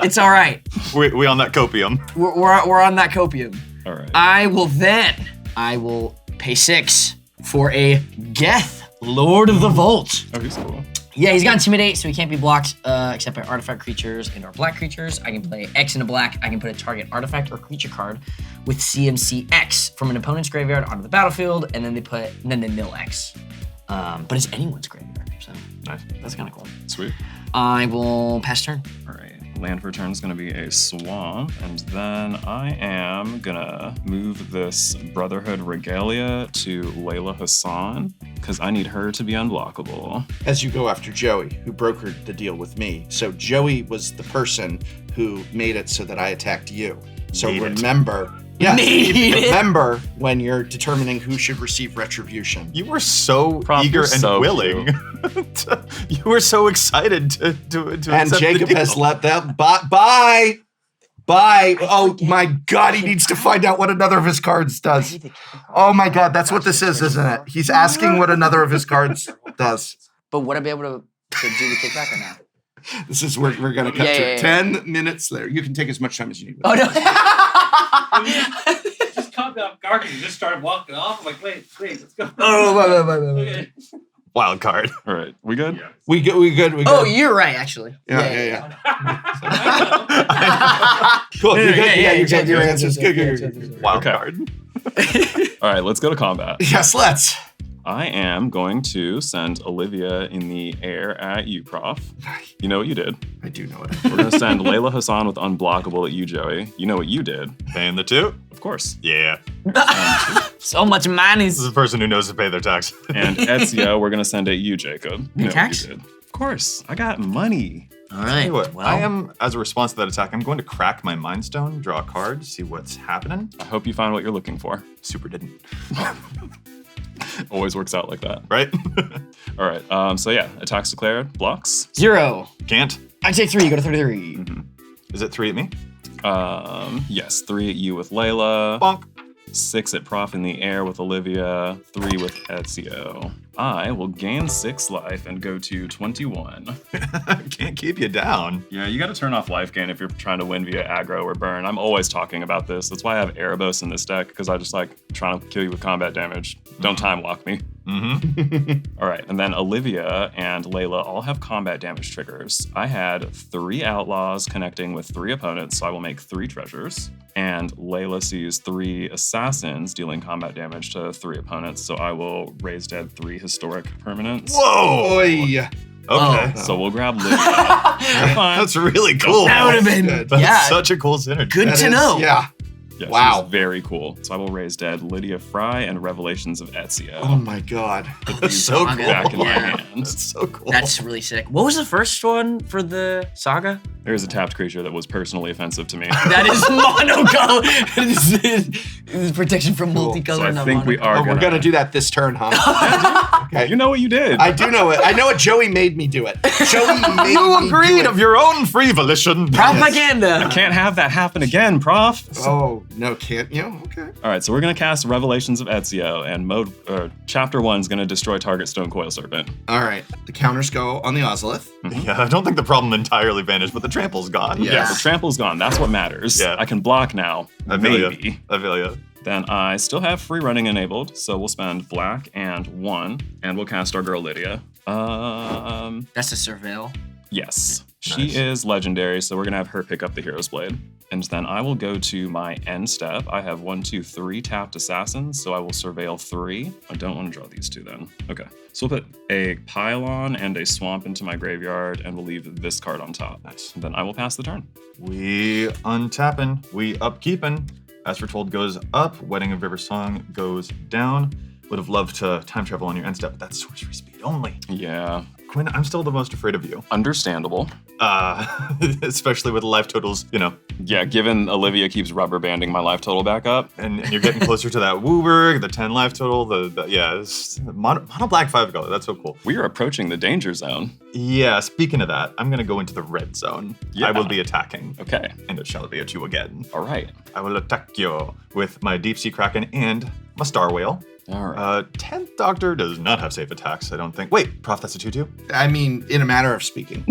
It's all right. We on that copium. We're on that copium. All right. I will pay 6 for a Geth, Lord of the Vault. Oh, he's cool. Yeah, he's got Intimidate, so he can't be blocked except by artifact creatures and/or black creatures. I can play X into black. I can put a target artifact or creature card with CMC X from an opponent's graveyard onto the battlefield, and then they mill X. But it's anyone's graveyard, so Nice. that's kind of cool. Sweet. I will pass turn. All right. Land for turn is going to be a swamp, and then I am gonna move this Brotherhood Regalia to Layla Hassan because I need her to be unblockable. As you go after Joey, who brokered the deal with me. So Joey was the person who made it so that I attacked you. So Made it. remember, remember when you're determining who should receive retribution. You were so Prof, eager you're and so willing. You were so excited to And accept Jacob the deal. has let that bye. Bye. Oh my God, he needs to find out what another of his cards does. Oh my God, that's what this is, isn't it? He's asking what another of his cards does. But would I be able to do the kickback or not? This is where we're gonna cut to 10 minutes there. You can take as much time as you need. Oh no. Just caught me off guard and you just started walking off. I'm like, wait, let's go. Oh, Okay. Wild card. All right, we good? Yeah. we good. Oh, you're right, actually. Yeah. I Cool. You're good. Yeah, You yeah, got your yeah, answers. yeah, Good. Wild Okay. card. All right, let's go to combat. Yes, let's. I am going to send Olivia in the air at you, Prof. You know what you did. I do know it. We're going to send Layla Hassan with Unblockable at you, Joey. You know what you did. Paying the two? Of course. Yeah. So much money. This is a person who knows to pay their tax. And Ezio, we're going to send at you, Jacob. You know what Tax? you did. Of course. I got money. All Tell right. you what, Well, I am, as a response to that attack, I'm going to crack my Mind Stone, draw a card, see what's happening. I hope you find what you're looking for. Super didn't. Always works out like that. Right? All right. So yeah, attacks declared, blocks. 0. Can't. I take 3. You go to 33. Is it 3 at me? Yes, 3 at you with Layla. Bonk. 6 at Prof in the air with Olivia. 3 with Ezio. I will gain 6 life and go to 21. Can't keep you down. Yeah, you got to turn off life gain if you're trying to win via aggro or burn. I'm always talking about this. That's why I have Erebos in this deck, because I just like trying to kill you with combat damage. Don't time lock me. Mm-hmm. All right, and then Olivia and Layla all have combat damage triggers. I had 3 outlaws connecting with 3 opponents, so I will make 3 treasures. And Layla sees 3 assassins dealing combat damage to 3 opponents, so I will raise dead 3 historic permanents. Whoa! Oy. Okay. So we'll grab Lydia. You're fine. That's really cool. That would have been, That's yeah, such a cool synergy. good That to is- know. Yeah. Yeah, Wow. she's very cool. So I will raise dead Lydia Fry and Revelations of Ezio. Oh my God. That's so cool. Back in my Yeah. hand. That's so cool. That's really sick. What was the first one for the saga? There's a tapped creature that was personally offensive to me. That is monocolor. This is protection from Cool. multicolor. So I not think we monocolor. are Oh, we're gonna do that this turn, huh? Okay. You know what you did. I do know it. I know it. Joey made me do it. Joey made You me agreed do of it. your own free volition. Propaganda. Can't have that happen again, Prof. Oh no, can't you? Okay. All right, so we're gonna cast Revelations of Ezio, and Chapter 1 is gonna destroy target Stone Coil Serpent. All right. The counters go on the Ozolith. Yeah, I don't think the problem entirely vanished, but the trample's gone. Yeah. Yeah, the trample's gone. That's what matters. Yeah. I can block now. I feel ya. Maybe. I feel ya. Then I still have free running enabled, so we'll spend black and 1, and we'll cast our girl Lydia. That's a surveil. Yes. Nice. She is legendary, so we're gonna have her pick up the Hero's Blade. And then I will go to my end step. I have 1, 2, 3 tapped assassins, so I will surveil 3. I don't want to draw these 2 then. Okay. So we'll put a pylon and a swamp into my graveyard, and we'll leave this card on top. Nice. And then I will pass the turn. We untapping, we upkeeping. As Foretold goes up, Wedding of River Song goes down. Would have loved to time travel on your end step, but that's sorcery speed only. Yeah. Quinn, I'm still the most afraid of you. Understandable. Especially with life totals, Yeah, given Olivia keeps rubber banding my life total back up. and you're getting closer to that Wooberg, the 10 life total, it's mono black 5 color. That's so cool. We are approaching the danger zone. Yeah, speaking of that, I'm gonna go into the red zone. Yeah. I will be attacking. Okay. And it shall be at you again. All right. I will attack you with my Deep Sea Kraken and my Star Whale. All right. 10th Doctor does not have safe attacks, I don't think. Wait, Prof, that's a 2-2? I mean, in a matter of speaking.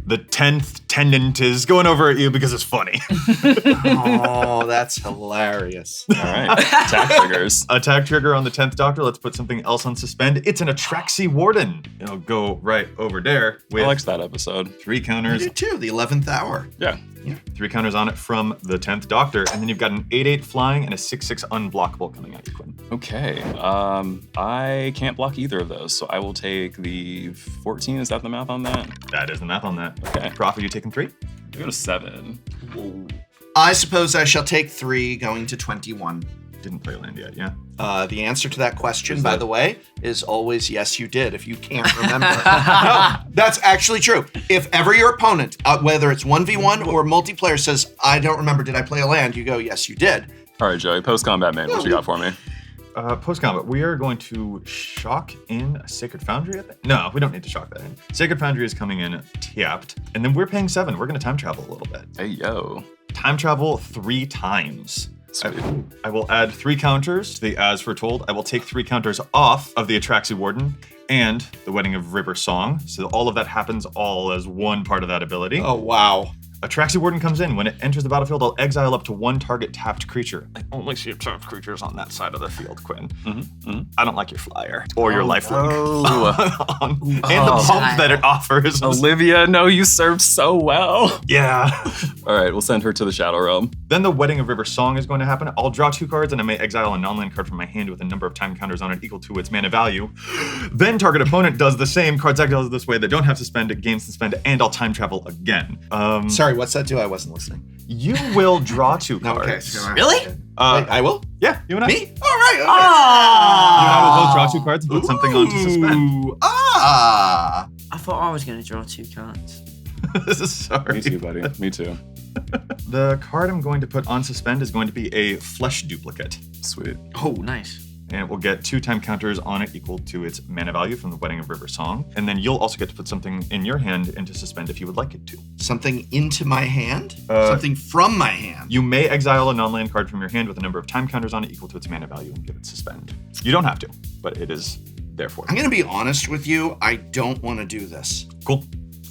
The 10th Tenant is going over at you because it's funny. Oh, that's hilarious. All right. Attack triggers. Attack trigger on the 10th Doctor. Let's put something else on suspend. It's an Atraxi Warden. It'll go right over there I with Oh, liked that episode. 3 You counters. do too, the 11th hour. Yeah. 3 counters on it from the 10th Doctor. And then you've got an 8/8 flying and a 6/6 unblockable coming at you, Quinn. Okay. I can't block either of those, so I will take the 14. Is that the math on that? That is the math on that. Okay. Prof, are you taking 3? I go to 7. I suppose I shall take 3 going to 21. Didn't play land yet, yeah? The answer to that question, Is by that- the way, is always yes, you did, if you can't remember. No, that's actually true. If ever your opponent, whether it's 1v1 or multiplayer, says, I don't remember, did I play a land? You go, yes, you did. All right, Joey. Post combat man. What you got for me? Post-combat, we are going to shock in a Sacred Foundry, I think? No, we don't need to shock that in. Sacred Foundry is coming in tapped, and then we're paying 7. We're going to time travel a little bit. Hey, yo. Time travel 3 times. Sweet. I will add 3 counters to the As Foretold. I will take 3 counters off of the Atraxi Warden and the Wedding of River Song. So all of that happens all as one part of that ability. Oh, wow. Atraxi Warden comes in. When it enters the battlefield, I'll exile up to 1 target tapped creature. I only see tapped creatures on that side of the field, Quinn. I don't like your flyer or your lifelink. And the pump that it offers. Olivia, no, you served so well. Yeah. All right, we'll send her to the Shadow Realm. Then the Wedding of River Song is going to happen. I'll draw 2 cards and I may exile a non-land card from my hand with a number of time counters on it equal to its mana value. Then target opponent does the same. Cards exiled this way that don't have suspend, it gains suspend, and I'll time travel again. Sorry, what's that do? I wasn't listening. You will draw 2 cards. Okay. So Really? Wait, I will? Yeah, you and I. Me? All right. Okay. You and I will both draw 2 cards and put something on to suspend. Ooh, Ah. I thought I was going to draw 2 cards. This is sorry. Me too, buddy. Me too. The card I'm going to put on suspend is going to be a flesh duplicate. Sweet. Oh, nice. And it will get 2 time counters on it equal to its mana value from the Wedding of River Song. And then you'll also get to put something in your hand into suspend if you would like it to. Something into my hand? Something from my hand? You may exile a non-land card from your hand with a number of time counters on it equal to its mana value and give it suspend. You don't have to, but it is there for I'm you. going to be honest with you. I don't want to do this. Cool.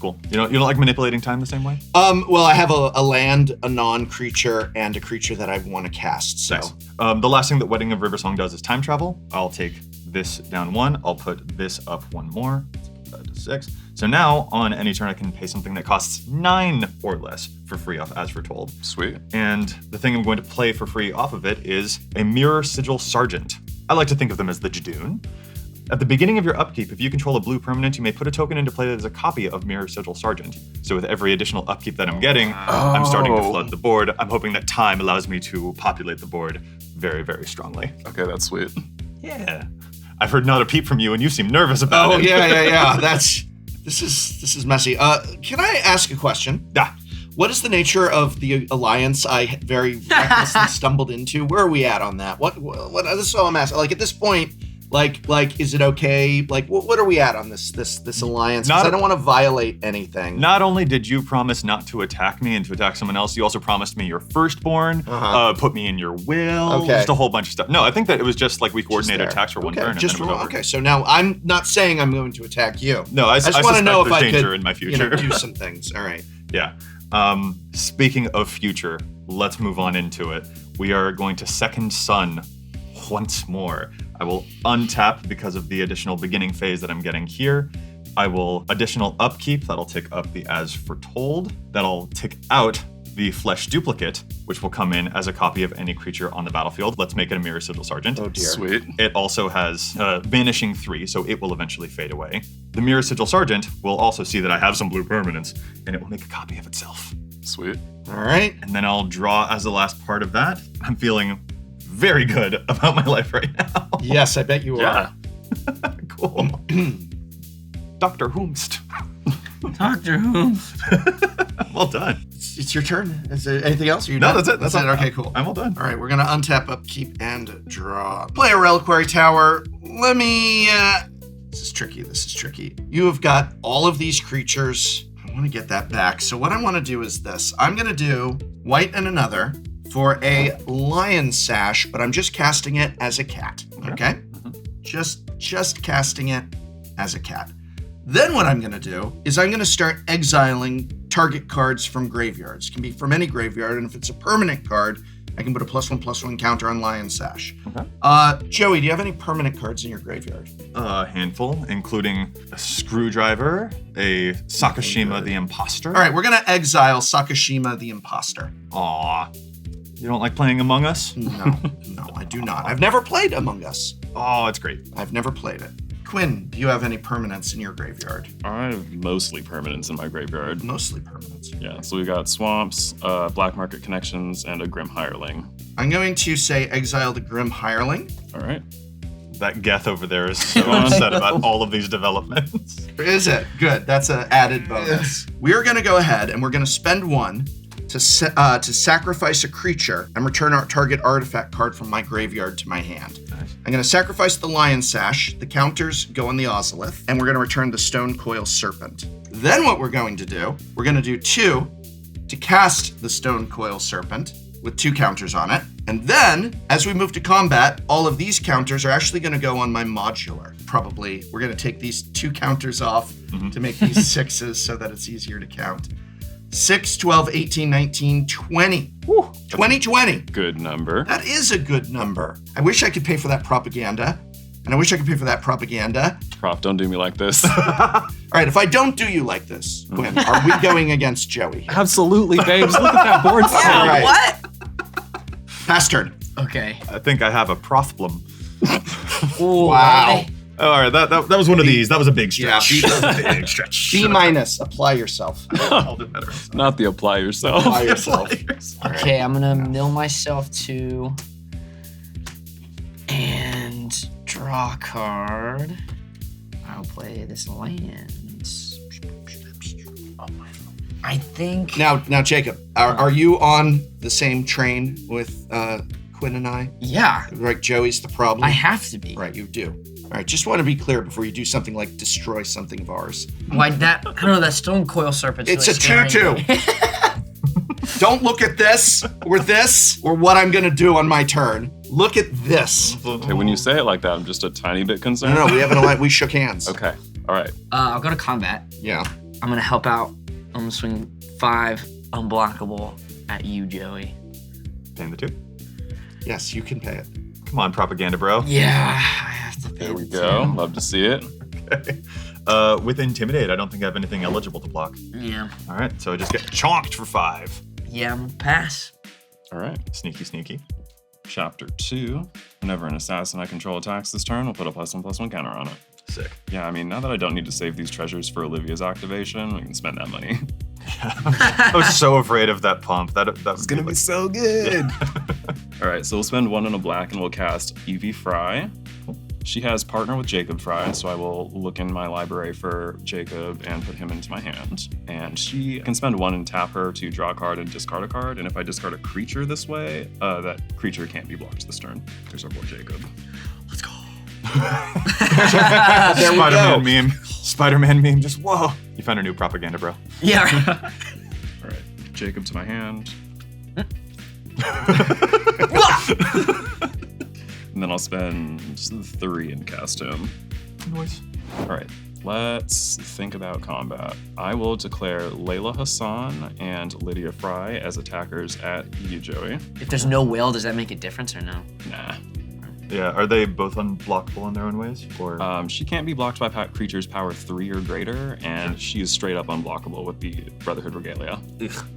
You don't like manipulating time the same way? Well, I have a land, a non-creature, and a creature that I want to cast, so. Nice. The last thing that Wedding of River Song does is time travel. I'll take this down 1. I'll put this up 1 more. That does 6. So now, on any turn, I can pay something that costs 9 or less for free off As Foretold. Sweet. And the thing I'm going to play for free off of it is a Mirror Sigil Sergeant. I like to think of them as the Jadoon. At the beginning of your upkeep, if you control a blue permanent, you may put a token into play that is a copy of Mirror Sigil Sergeant. So with every additional upkeep that I'm getting, I'm starting to flood the board. I'm hoping that time allows me to populate the board very, very strongly. Okay, that's sweet. Yeah. I've heard not a peep from you, and you seem nervous about it. Oh, yeah. This is messy. Can I ask a question? Yeah. What is the nature of the alliance I very recklessly stumbled into? Where are we at on that? What this is all I'm asking. Like, at this point, like, is it okay? Like, what are we at on this alliance? Because I don't want to violate anything. Not only did you promise not to attack me and to attack someone else, you also promised me your firstborn, put me in your will, just a whole bunch of stuff. No, I think that it was just like we coordinated attacks for one turn and then it was over. Okay, so now I'm not saying I'm going to attack you. No, I just want to know if I danger could in my future. do some things. All right. Yeah. Speaking of future, let's move on into it. We are going to Second Sun once more. I will untap because of the additional beginning phase that I'm getting here. I will additional upkeep, that'll tick up the As Foretold. That'll tick out the Flesh Duplicate, which will come in as a copy of any creature on the battlefield. Let's make it a Mirror Sigil Sergeant. Oh dear. Sweet. It also has Vanishing 3, so it will eventually fade away. The Mirror Sigil Sergeant will also see that I have some blue permanents, and it will make a copy of itself. Sweet. All right. And then I'll draw as the last part of that. I'm feeling very good about my life right now. Yes, I bet you are. Cool. Dr. Whomst. Dr. Whomst. Well done. It's your turn. Is there anything else? No, that's it. That's it. all. Okay, cool. I'm all done. All right, we're gonna untap, upkeep, and draw. Play a Reliquary Tower. Let me. This is tricky. You have got all of these creatures. I want to get that back. So what I want to do is this. I'm gonna do white and another for a lion sash, but I'm just casting it as a cat. Okay? Just casting it as a cat. Then what I'm going to do is I'm going to start exiling target cards from graveyards. It can be from any graveyard, and if it's a permanent card, I can put a +1/+1 counter on Lion Sash. Okay. Joey, do you have any permanent cards in your graveyard? A handful, including a Screwdriver, a Sakashima the Imposter. All right, we're going to exile Sakashima the Imposter. Aw. You don't like playing Among Us? No, I do not. I've never played Among Us. Oh, it's great. I've never played it. Quinn, do you have any permanents in your graveyard? I have mostly permanents in my graveyard. Mostly permanents. Yeah, so we got Swamps, Black Market Connections, and a Grim Hireling. I'm going to say exile the Grim Hireling. All right. That Geth over there is so upset about all of these developments. Is it? Good. That's an added bonus. We are going to go ahead and we're going to spend 1 to sacrifice a creature and return our target artifact card from my graveyard to my hand. Nice. I'm going to sacrifice the Lion Sash. The counters go on the Ozolith, and we're going to return the Stone Coil Serpent. Then what we're going to do, we're going to do 2 to cast the Stone Coil Serpent with 2 counters on it. And then, as we move to combat, all of these counters are actually going to go on my modular. Probably, we're going to take these 2 counters off to make these 6s so that it's easier to count. 6, 12, 18, 19, 20. Woo, 2020. Good number. That is a good number. I wish I could pay for that propaganda. And I wish I could pay for that propaganda. Prop, don't do me like this. All right, if I don't do you like this, Gwen, are we going against Joey? Absolutely, babes. Look at that board still. All right. What? Pass turn. Okay. I think I have a problem. Ooh, Wow. All right, that was one of these. That was a big stretch. Yeah, that was a big stretch. B minus. Apply yourself. I'll do better. Not the apply yourself. Apply yourself. Okay, I'm gonna mill myself 2 and draw a card. I'll play this land. I think. Now, Jacob, are you on the same train with Quinn and I? Yeah, Right, Joey's the problem? I have to be. Right, you do. All right, just want to be clear before you do something like destroy something of ours. Why that? I don't know. That Stone Coil Serpent. It's a 2/2. Don't look at this or what I'm going to do on my turn. Look at this. Okay, when you say it like that, I'm just a tiny bit concerned. No, we haven't. We shook hands. Okay, all right. I'll go to combat. Yeah. I'm gonna help out. I'm gonna swing 5 unblockable at you, Joey. Paying the 2. Yes, you can pay it. Come on, propaganda, bro. Yeah, I have to pay. There we the go. 2. Love to see it. Okay. With Intimidate, I don't think I have anything eligible to block. Yeah. All right, so I just get chonked for 5. Yeah, I'm gonna pass. All right. Sneaky, sneaky. Chapter 2. Whenever an assassin I control attacks this turn, we'll put a +1/+1 counter on it. Sick. Yeah, I mean, now that I don't need to save these treasures for Olivia's activation, we can spend that money. I was so afraid of that pump. That was gonna be so good. All right, so we'll spend 1 and a black and we'll cast Evie Fry. She has partner with Jacob Fry, so I will look in my library for Jacob and put him into my hand. And she can spend 1 and tap her to draw a card and discard a card. And if I discard a creature this way, that creature can't be blocked this turn. There's our boy Jacob. Let's go. There we Spider-Man go. meme. Spider-Man meme. Just whoa. You found a new propaganda, bro. Yeah. All right, Jacob to my hand. And then I'll spend 3 and cast him. Noise. All right, let's think about combat. I will declare Layla Hassan and Lydia Fry as attackers at you, Joey. If there's no whale, does that make a difference or no? Nah. Yeah, are they both unblockable in their own ways? Or She can't be blocked by creatures power 3 or greater, and she is straight up unblockable with the Brotherhood Regalia.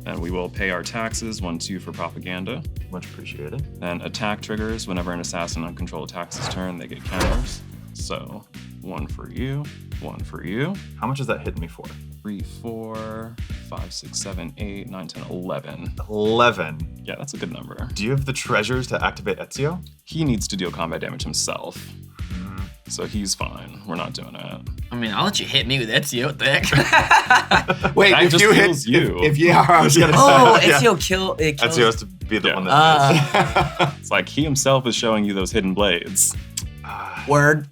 And we will pay our taxes, 1/2 for propaganda. much appreciated. Then attack triggers. Whenever an assassin on control attacks this turn, they get counters. So 1 for you, 1 for you. How much is that hitting me for? 3, 4, 5, 6, 7, 8, 9, 10, 11. 11. Yeah, that's a good number. Do you have the treasures to activate Ezio? He needs to deal combat damage himself. So he's fine. We're not doing it. I mean, I'll let you hit me with Ezio. What the heck? Wait, That if just you hit kills you. If I was gonna Oh, say. Ezio kills. Ezio has to be the one that It's like he himself is showing you those hidden blades. Word.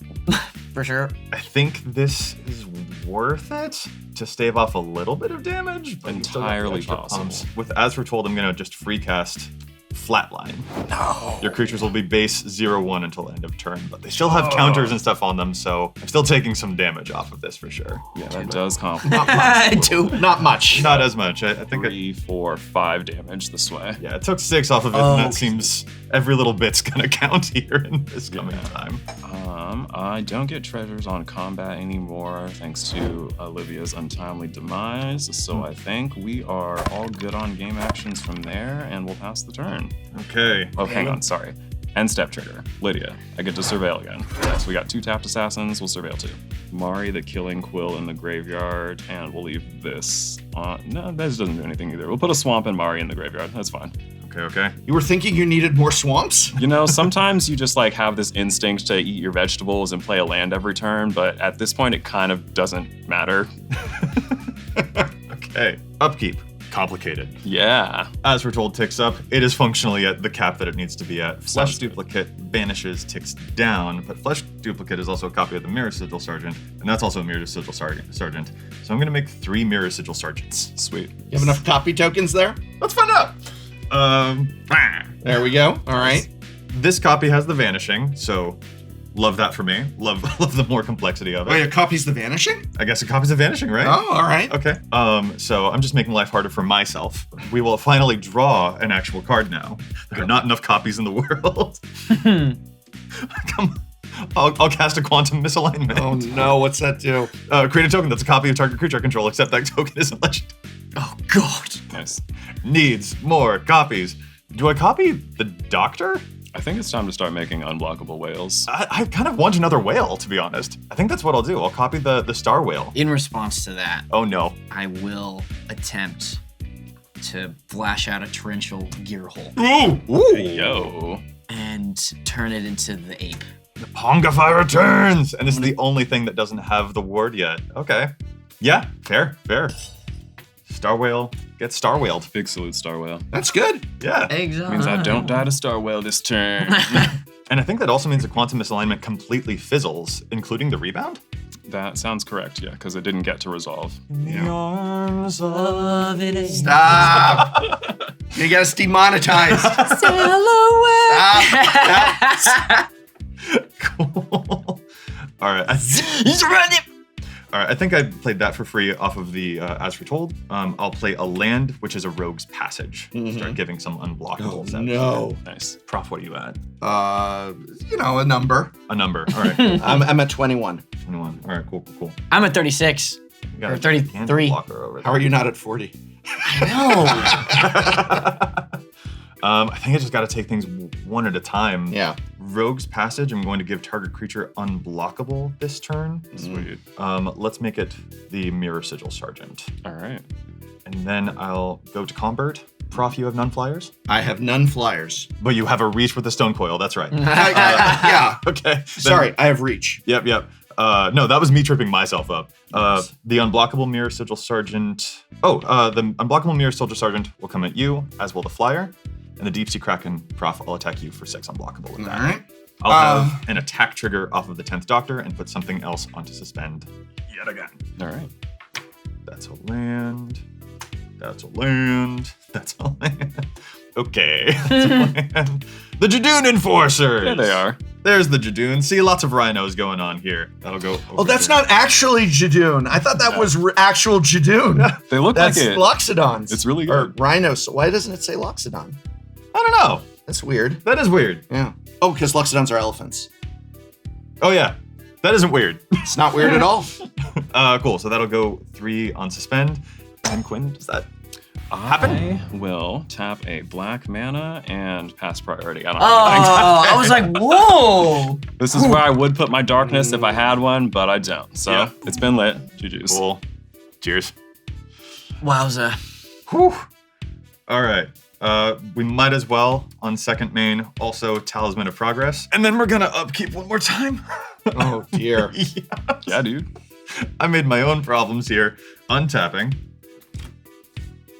For sure. I think this is worth it to stave off a little bit of damage. But you still got the Entirely extra possible. pumps. With As Foretold, I'm gonna just free cast Flatline. No. Your creatures will be base 0/1 until end of turn, but they still have counters and stuff on them, so I'm still taking some damage off of this for sure. Yeah, that does comp. Not much. 2. Not much. Not as much. I think 3, 4, 5 damage this way. yeah, it took 6 off of it, and that seems every little bit's gonna count here in this coming time. I don't get treasures on combat anymore thanks to Olivia's untimely demise, so I think we are all good on game actions from there, and we'll pass the turn. Okay. Oh, hang on, sorry. End step trigger. Lydia, I get to surveil again. So we got 2 tapped assassins, we'll surveil 2. Mari the Killing Quill in the graveyard, and we'll leave this on. No, this doesn't do anything either. We'll put a swamp and Mari in the graveyard, that's fine. Okay. You were thinking you needed more swamps? You know, sometimes you just like have this instinct to eat your vegetables and play a land every turn, but at this point it kind of doesn't matter. Okay. Upkeep. complicated. Yeah. As we're told, ticks up. It is functionally at the cap that it needs to be at. Flesh duplicate vanishes, ticks down, but flesh duplicate is also a copy of the mirror sigil sergeant, and that's also a mirror sigil sergeant. So I'm gonna make 3 mirror sigil sergeants. Sweet. You have enough copy tokens there? Let's find out. There we go. All right. This copy has the vanishing, so love that for me. Love the more complexity of it. Wait, a copy's the vanishing? I guess a copy's the vanishing, right? Oh, all right. Okay. So I'm just making life harder for myself. We will finally draw an actual card now. There are not enough copies in the world. Come on. I'll cast a quantum misalignment. Oh no, what's that do? Create a token that's a copy of target creature I control, except that token isn't legendary. Oh God. Nice. Needs more copies. Do I copy the doctor? I think it's time to start making unblockable whales. I kind of want another whale, to be honest. I think that's what I'll do. I'll copy the star whale. In response to that, Oh no. I will attempt to flash out a torrential gear hole Ooh! Yo. and turn it into the ape. The Pongify returns! And this is the only thing that doesn't have the ward yet. Okay. Yeah, fair. Star whale gets star whaled. Big salute, Star Whale. That's good. Yeah. Exactly. Means I don't die to Star Whale this turn. And I think that also means the quantum misalignment completely fizzles, including the rebound? That sounds correct, yeah, because it didn't get to resolve. The arms of... Love it ain't Stop. You got us demonetized. Stop. Cool. All right. All right, I think I played that for free off of the As Foretold. I'll play a land, which is a Rogue's Passage. Start giving some unblockables. out. No. Nice. Prof, what are you at? A number. A number. All right. I'm at 21. 21. All right, cool. I'm at 36. You got Or a 33. blocker over How are you not at 40? I I think I just got to take things one at a time. Yeah. Rogue's Passage, I'm going to give target creature unblockable this turn. Sweet. Let's make it the Mirror Sigil Sergeant. All right. And then I'll go to Combert. Prof, you have none flyers? I have none flyers. But you have a reach with a stone coil, that's right. Yeah. Okay. then- Sorry, I have reach. Yep. No, that was me tripping myself up. The unblockable Mirror Sigil Sergeant. The unblockable Mirror Sigil Sergeant will come at you, as will the flyer. And the Deep Sea Kraken, Prof, I'll attack you for 6 unblockable with All that. right. I'll have an attack trigger off of the 10th Doctor and put something else onto suspend yet again. All right. That's a land. That's a land. That's a land. Okay. That's a land. The Jadoon Enforcers. There they are. There's the Jadoon. See, lots of rhinos going on here. That'll go. Oh, that's not actually Jadoon. I thought that No. was actual Jadoon. They look That's like it. Loxodons. It's really Or good. rhinos. Why doesn't it say Loxodon? I don't know. That's weird. That is weird. Yeah. Oh, because Loxodons are elephants. Oh yeah, that isn't weird. It's not weird at all. Cool. So that'll go 3 on suspend. And Quinn, does that happen? I will tap a black mana and pass priority. I don't Oh, have I was like, whoa. anything. This is where I would put my darkness if I had one, but I don't. So Yeah. it's been lit. GG's. Cool. Cheers. Wowza. Whew. All right. We might as well on second main also Talisman of Progress, and then we're gonna upkeep one more time. Oh dear. Yeah, dude. I made my own problems here. Untapping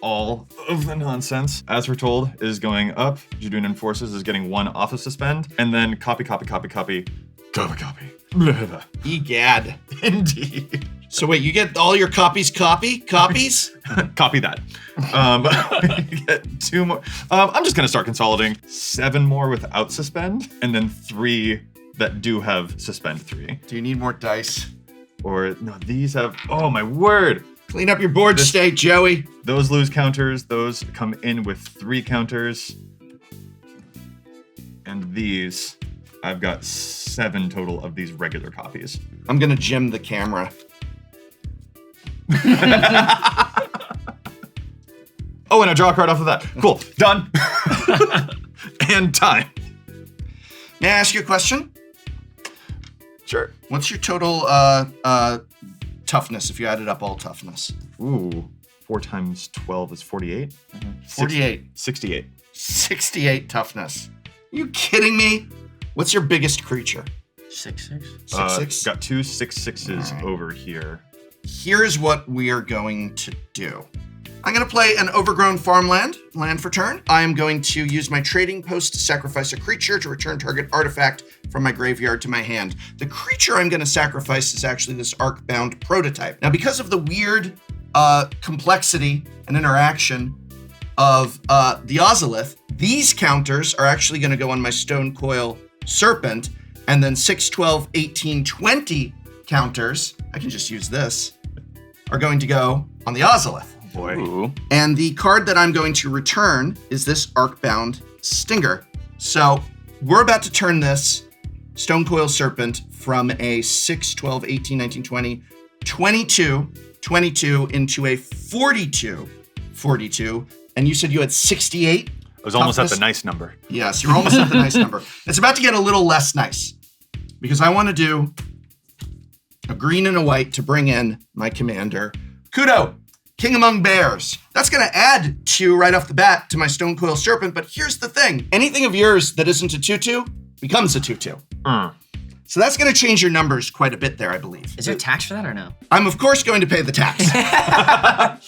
all of the nonsense. As we're told, is going up. Jadoon Enforcers is getting 1 off of suspend, and then copy. Blah, blah, blah. Egad. Indeed. So wait, you get all your copies? Copies? Copy that. You get 2 more. I'm just gonna start consolidating 7 more without suspend, and then 3 that do have suspend 3. Do you need more dice? Or no, these have. Oh my word! Clean up your board state, Joey. Those lose counters. Those come in with 3 counters, and these, I've got 7 total of these regular copies. I'm gonna gym the camera. Oh, and I draw a card off of that. Cool. Done. And time. May I ask you a question? Sure. What's your total toughness if you added up all toughness? Ooh. 4 times 12 is 48. 48. 68. 68 toughness. Are you kidding me? What's your biggest creature? 6/6. 6/6? Got 2 6/6s All right. over here. Here's what we are going to do. I'm going to play an overgrown farmland, land for turn. I am going to use my trading post to sacrifice a creature to return target artifact from my graveyard to my hand. The creature I'm going to sacrifice is actually this Arc-bound prototype. Now, because of the weird complexity and interaction of the Ozolith, these counters are actually going to go on my Stone Coil Serpent, and then 6, 12, 18, 20 counters, I can just use this, are going to go on the Ozolith. Boy. Ooh. And the card that I'm going to return is this Arc-bound Stinger. So we're about to turn this Stone Coil Serpent from a 6, 12, 18, 19, 20, 22 into a 42. And you said you had 68? I was almost at toughness? the nice number. Yes, you're almost at the nice number. It's about to get a little less nice because I want to do a green and a white to bring in my commander, Kudo, King Among Bears. That's going to add 2 right off the bat to my Stone Coil Serpent, but here's the thing. Anything of yours that isn't a 2/2 becomes a 2/2. So that's going to change your numbers quite a bit there, I believe. Is there tax for that or no? I'm, of course, going to pay the tax.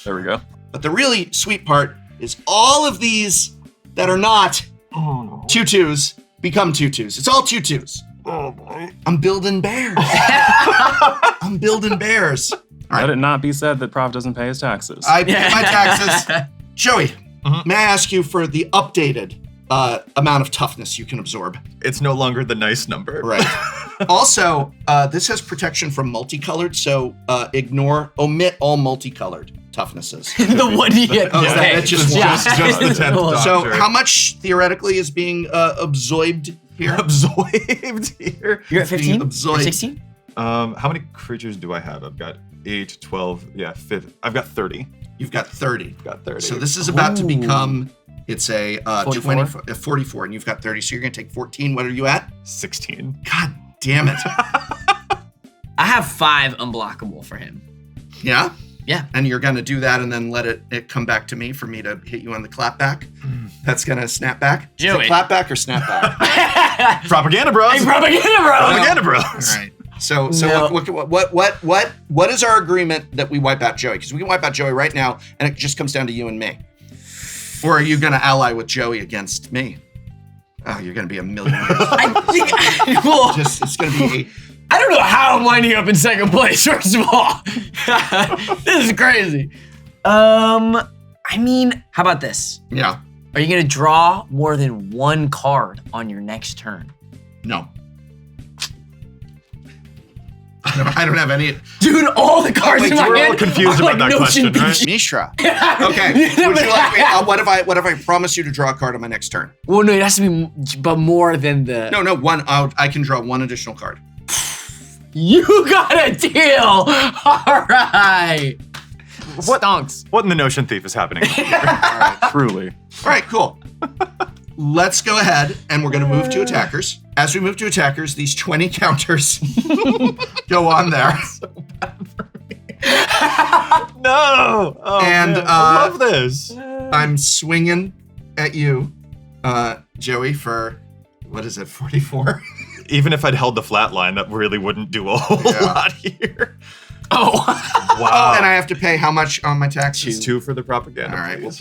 There we go. But the really sweet part is all of these that are not 2/2s become 2/2s. It's all 2/2s. Oh boy. I'm building bears. I'm building bears. All Let right. it not be said that Prof doesn't pay his taxes. I pay my taxes. Joey, may I ask you for the updated amount of toughness you can absorb? It's no longer the nice number. Right. Also, this has protection from multicolored, so omit all multicolored toughnesses. The one you get. Oh, is that it? Just one? Just the 10th So Doctor. how much theoretically is being absorbed here? Absorbed here. You're at 15? Absorbed. 16? How many creatures do I have? I've got 8, 12, 5. I've got 30. You've got 30. I've got 30. So this is about to Ooh. become, it's a 44? 44, and you've got 30. So you're going to take 14. What are you at? 16. God damn it. I have 5 unblockable for him. Yeah? Yeah. And you're going to do that and then let it come back to me for me to hit you on the clapback? That's going to snap back? Is Joey. it clapback or snap back? Propaganda bros. Hey, propaganda, bro! Propaganda All bros. right. So No. what is our agreement that we wipe out Joey? Because we can wipe out Joey right now, and it just comes down to you and me. Or are you going to ally with Joey against me? Oh, you're going to be a millionaire. I think well, It's going to be I don't know how I'm winding up in second place, first of all. This is crazy. I mean, how about this? yeah. Are you gonna draw more than 1 card on your next turn? No. I don't have any. Dude, all the cards in my we're all hand confused are about like that Notion question, right? Beach. Mishra. Okay. Would you like me, what if I promise you to draw a card on my next turn? Well, no, it has to be but more than the... No, one. I can draw 1 additional card. You got a deal! All right. What? Stonks. What in the Notion Thief is happening? Truly. All right, cool. Let's go ahead and we're going to move to attackers. As we move to attackers, these 20 counters go on there. No. Oh, And, man. I love this. I'm swinging at you, Joey, for, what is it, 44? Even if I'd held the flat line, that really wouldn't do a whole Yeah. lot here. Oh. Wow. Oh, and I have to pay how much on my taxes? 2 for the propaganda. All right, please.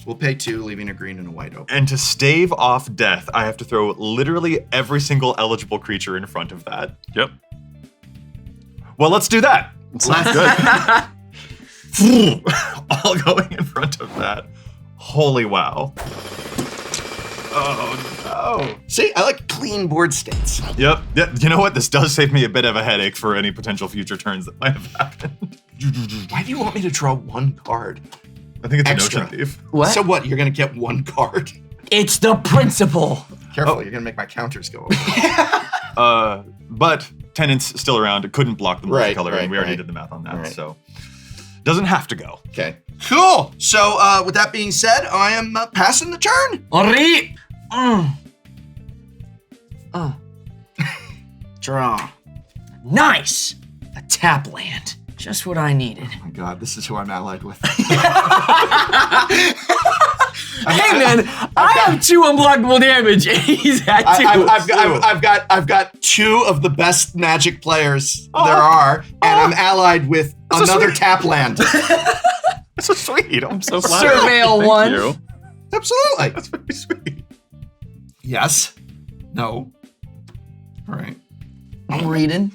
we'll pay 2, leaving a green and a white open. And to stave off death, I have to throw literally every single eligible creature in front of that. Yep. Well, let's do that. Sounds good. All going in front of that. Holy wow. Oh See, I like clean board states. no. Yep. You know what? This does save me a bit of a headache for any potential future turns that might have happened. Why do you want me to draw 1 card? I think it's Extra. a Notion Thief. What? So what? You're gonna get 1 card? It's the principle. Careful, you're gonna make my counters go over. But Tenant's still around. It couldn't block the Right, multicolor, right, and we already right. did the math on that. Right. So doesn't have to go. Okay. Cool. So with that being said, I am passing the turn. All right. Draw. Nice. A tap land. Just what I needed. Oh my God, this is who I'm allied with. Hey man, I have 2 unblockable damage, and he's at 2. I've got 2 of the best Magic players there are, and I'm allied with another tap land. That's so sweet. I'm so Surveil Thank 1. you. Absolutely. That's very sweet. Yes. No. All right. I'm reading.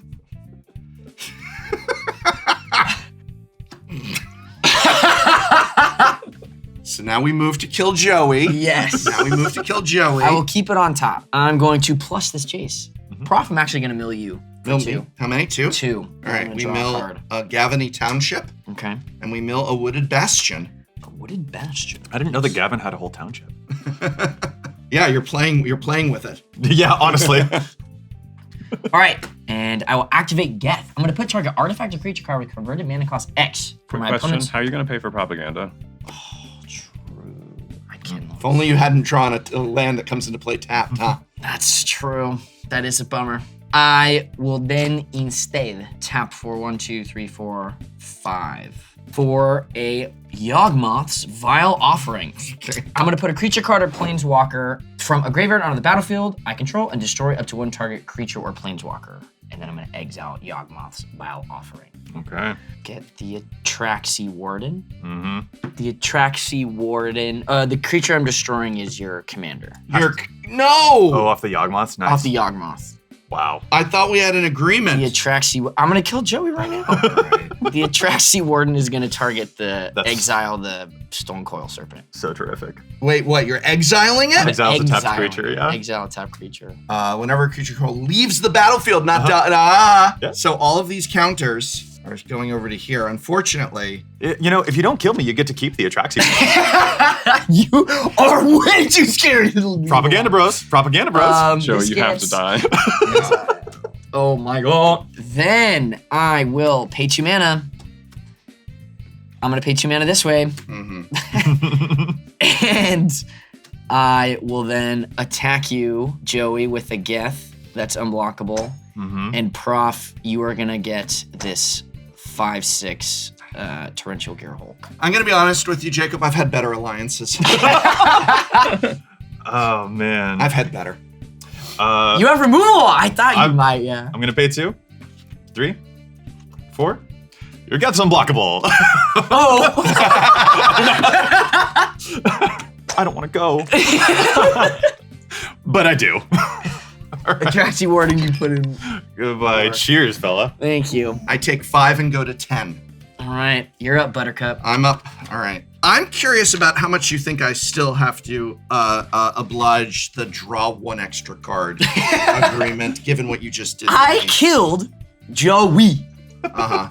So now we move to kill Joey. Yes. Now we move to kill Joey. I will keep it on top. I'm going to plus this chase. Prof, I'm actually going to mill you. for Mill two. me. How many? Two? Two. All right, I'm we gonna draw a mill card. a Gavany Township, Okay. and we mill a Wooded Bastion. A wooded bastion. I didn't know that Gavin had a whole township. Yeah, you're playing with it. Yeah, honestly. All right, and I will activate Geth. I'm going to put target artifact or creature card with converted mana cost X for Quick my question, opponent's. how are you going to pay for propaganda? I can't. If only you hadn't drawn a land that comes into play tapped, huh? That's true. That is a bummer. I will then instead tap for 1, 2, 3, 4, 5 for a Yawgmoth's Vile Offering. Okay. I'm going to put a creature card or planeswalker from a graveyard onto the battlefield I control and destroy up to one target creature or planeswalker. And then I'm going to exile Yawgmoth's Vile Offering. Okay. Get the Atraxi Warden. Mm-hmm. The Atraxi Warden. The creature I'm destroying is your commander. No! Oh, off the Yawgmoths? Nice. Off the Yawgmoth. Wow. I thought we had an agreement. The Atraxi. I'm gonna kill Joey right now. The Atraxi Warden is gonna target exile the Stone Coil Serpent. So terrific. Wait, what? You're exiling it? Exile's a tapped Exiling. creature, yeah? Exile a tapped creature. Whenever a creature control leaves the battlefield, not Yeah. So all of these counters are going over to here. Unfortunately, You know, if you don't kill me, you get to keep the Atraxi. You are way too scared. Propaganda bros. Propaganda bros. Joe, this you have to gets- die. Oh my god. Then I will pay 2 mana. I'm gonna pay 2 mana this way. And I will then attack you, Joey, with a Geth that's unblockable. And Prof, you are gonna get this 5/6 Torrential Gear Hulk. I'm going to be honest with you, Jacob. I've had better alliances. Oh, man. I've had better. You have removal! I thought you might, yeah. I'm going to pay 2, 3, 4. Your Geth's unblockable. Oh! I don't want to go. But I do. Atraxi Warden you put in. Goodbye. Cheers, fella. Thank you. I take 5 and go to 10. All right, you're up, Buttercup. I'm up. All right. I'm curious about how much you think I still have to oblige the draw 1 extra card agreement, given what you just did. to I me. killed Joey. Uh-huh.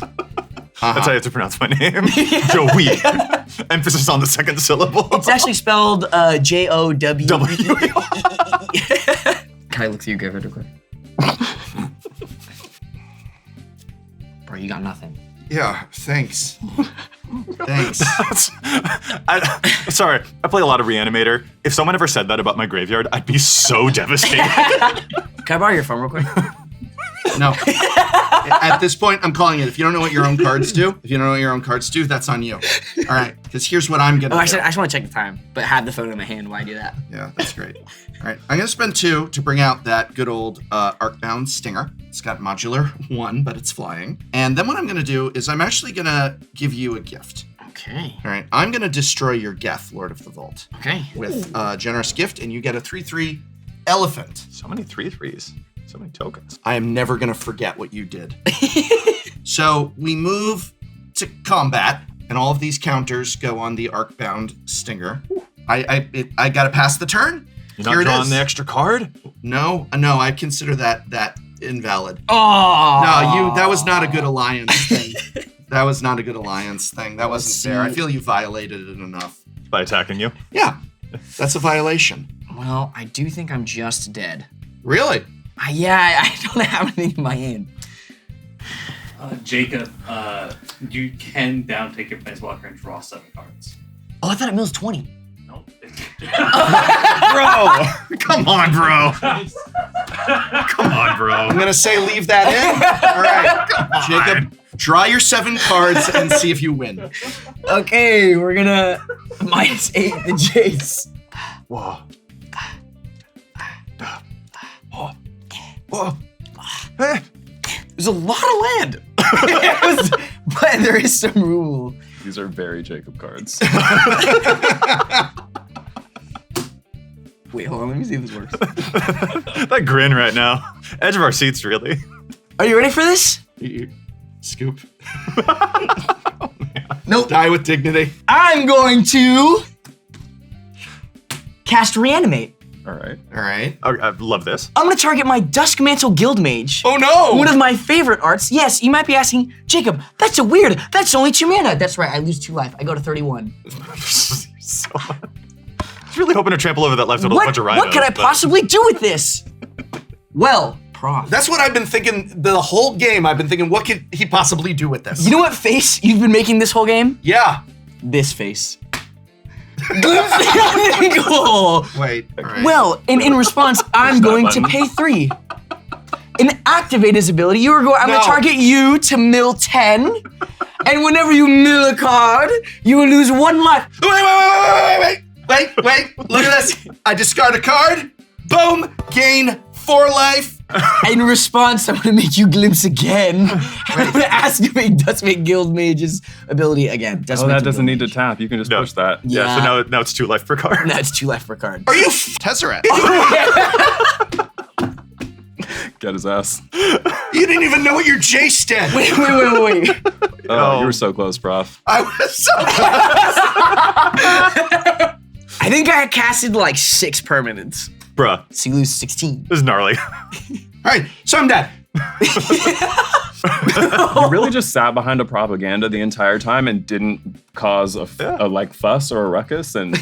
That's how you have to pronounce my name. Joey. Emphasis on the second syllable. It's actually spelled Jow. Can I look through your graveyard real quick? Bro, you got nothing. Yeah, thanks. Thanks. Sorry, I play a lot of Reanimator. If someone ever said that about my graveyard, I'd be so devastated. Can I borrow your phone real quick? No. At this point, I'm calling it. If you don't know what your own cards do, that's on you. All right, because here's what I'm gonna Oh, do. actually, I just want to check the time, but have the phone in my hand while I do that. Yeah, that's great. All right, I'm gonna spend 2 to bring out that good old Arcbound Stinger. It's got modular 1, but it's flying. And then what I'm gonna do is I'm actually gonna give you a gift. Okay. All right, I'm gonna destroy your Geth, Lord of the Vault, Okay. with a generous gift, and you get a 3/3 elephant. So many 3/3s. So many tokens. I am never gonna forget what you did. So we move to combat, and all of these counters go on the Arcbound Stinger. I gotta pass the turn. You're Here not it drawing is. the extra card? No, I consider that invalid. Oh. No, that was not a good alliance thing. That was not a good alliance thing. That wasn't fair. I see. feel you violated it enough. By attacking you? Yeah, that's a violation. Well, I do think I'm just dead. Really? Yeah, I don't have anything in my hand. Jacob, you can down take your planeswalker and draw 7 cards. Oh, I thought it mills 20. Nope. Bro! Come on, bro. Come on, bro. I'm gonna say leave that in. All right, Jacob, draw your 7 cards and see if you win. Okay, we're gonna -8 the Jace. Whoa. Whoa. Hey. There's a lot of land. But there is some rule. These are very Jacob cards. Wait, hold on. Let me see if this works. That grin right now. Edge of our seats, really. Are you ready for this? Scoop. Nope. Die with dignity. I'm going to cast Reanimate. All right. All right. Oh, I love this. I'm gonna target my Duskmantle Guildmage. Oh no! One of my favorite arts. Yes, you might be asking, Jacob, that's so weird. That's only 2 mana. That's right, I lose 2 life. I go to 31. So, I was really hoping to trample over that life total a bunch of rhinos. What could I but- possibly do with this? Well, Prof. That's what I've been thinking the whole game. I've been thinking, what could he possibly do with this? You know what face you've been making this whole game? Yeah. This face. Cool. Wait. All right. Well, in response, I'm going to pay 3. And activate his ability. I'm gonna target you to mill 10. And whenever you mill a card, you will lose 1 life. Wait. Look at this. I discard a card. Boom. Gain 4 life. In response, I'm gonna make you glimpse again. I'm gonna activate Duskmantle Guildmage's ability again. Oh, that doesn't need to tap. You can just push that. Yeah, so now it's 2 life per card. That's 2 life per card. Are you Tezzeret? Get his ass. You didn't even know what your Jace did. Wait. Oh, you were so close, Prof. I was so I think I casted like 6 permanents. Bruh, So you lose 16. this is gnarly. All right, so I'm dead. You really just sat behind a propaganda the entire time and didn't cause a fuss or a ruckus, and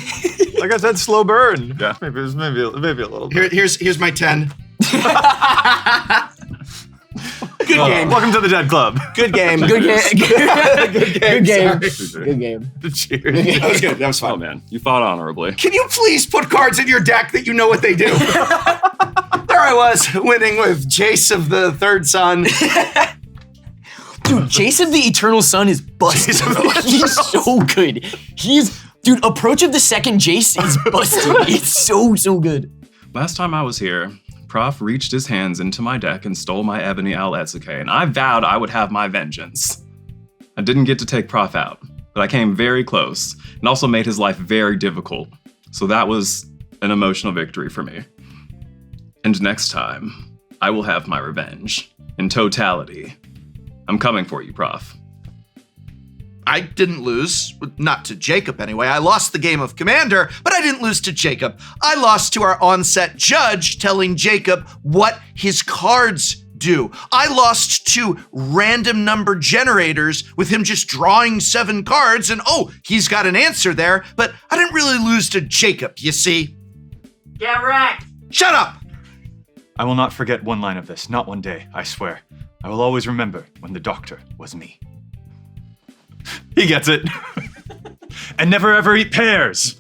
Like I said, slow burn. Yeah. Maybe a little bit. Here's my 10. Good game. Welcome to the Dead Club. Good game. Good game. Good game. Sorry. Good game. Cheers. That was good. That was oh fun. man, you fought honorably. Can you please put cards in your deck that you know what they do? There I was, winning with Jace of the Third Sun. Dude, Jace of the Eternal Sun is busted. Jace of the Bro. He's so good. Dude, Approach of the Second Jace is busted. It's so good. Last time I was here, Prof reached his hands into my deck and stole my Ebony Owl Etsuke, and I vowed I would have my vengeance. I didn't get to take Prof out, but I came very close, and also made his life very difficult. So that was an emotional victory for me. And next time, I will have my revenge. In totality. I'm coming for you, Prof. I didn't lose, not to Jacob anyway. I lost the game of Commander, but I didn't lose to Jacob. I lost to our on-set judge telling Jacob what his cards do. I lost to random number generators with him just drawing 7 cards and he's got an answer there, but I didn't really lose to Jacob, you see? Get wrecked. Shut up! I will not forget one line of this, not one day, I swear. I will always remember when the doctor was me. He gets it. And never ever eat pears.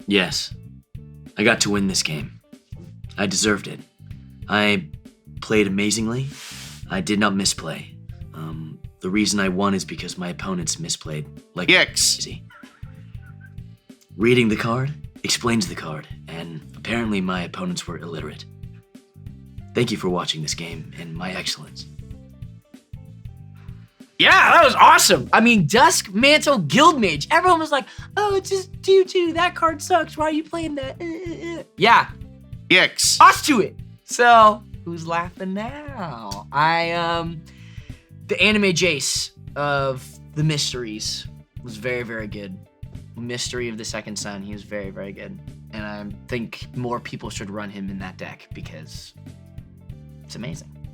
Yes, I got to win this game. I deserved it. I played amazingly. I did not misplay. The reason I won is because my opponents misplayed like crazy. Reading the card explains the card, and apparently my opponents were illiterate. Thank you for watching this game and my excellence. Yeah, that was awesome. I mean, Duskmantle Guildmage. Everyone was like, oh, it's just 2/2. That card sucks. Why are you playing that? Yeah, Yikes. us to it. So, who's laughing now? The anime Jace of the Mysteries was very, very good. Mystery of the Second Sun, he was very, very good. And I think more people should run him in that deck because it's amazing.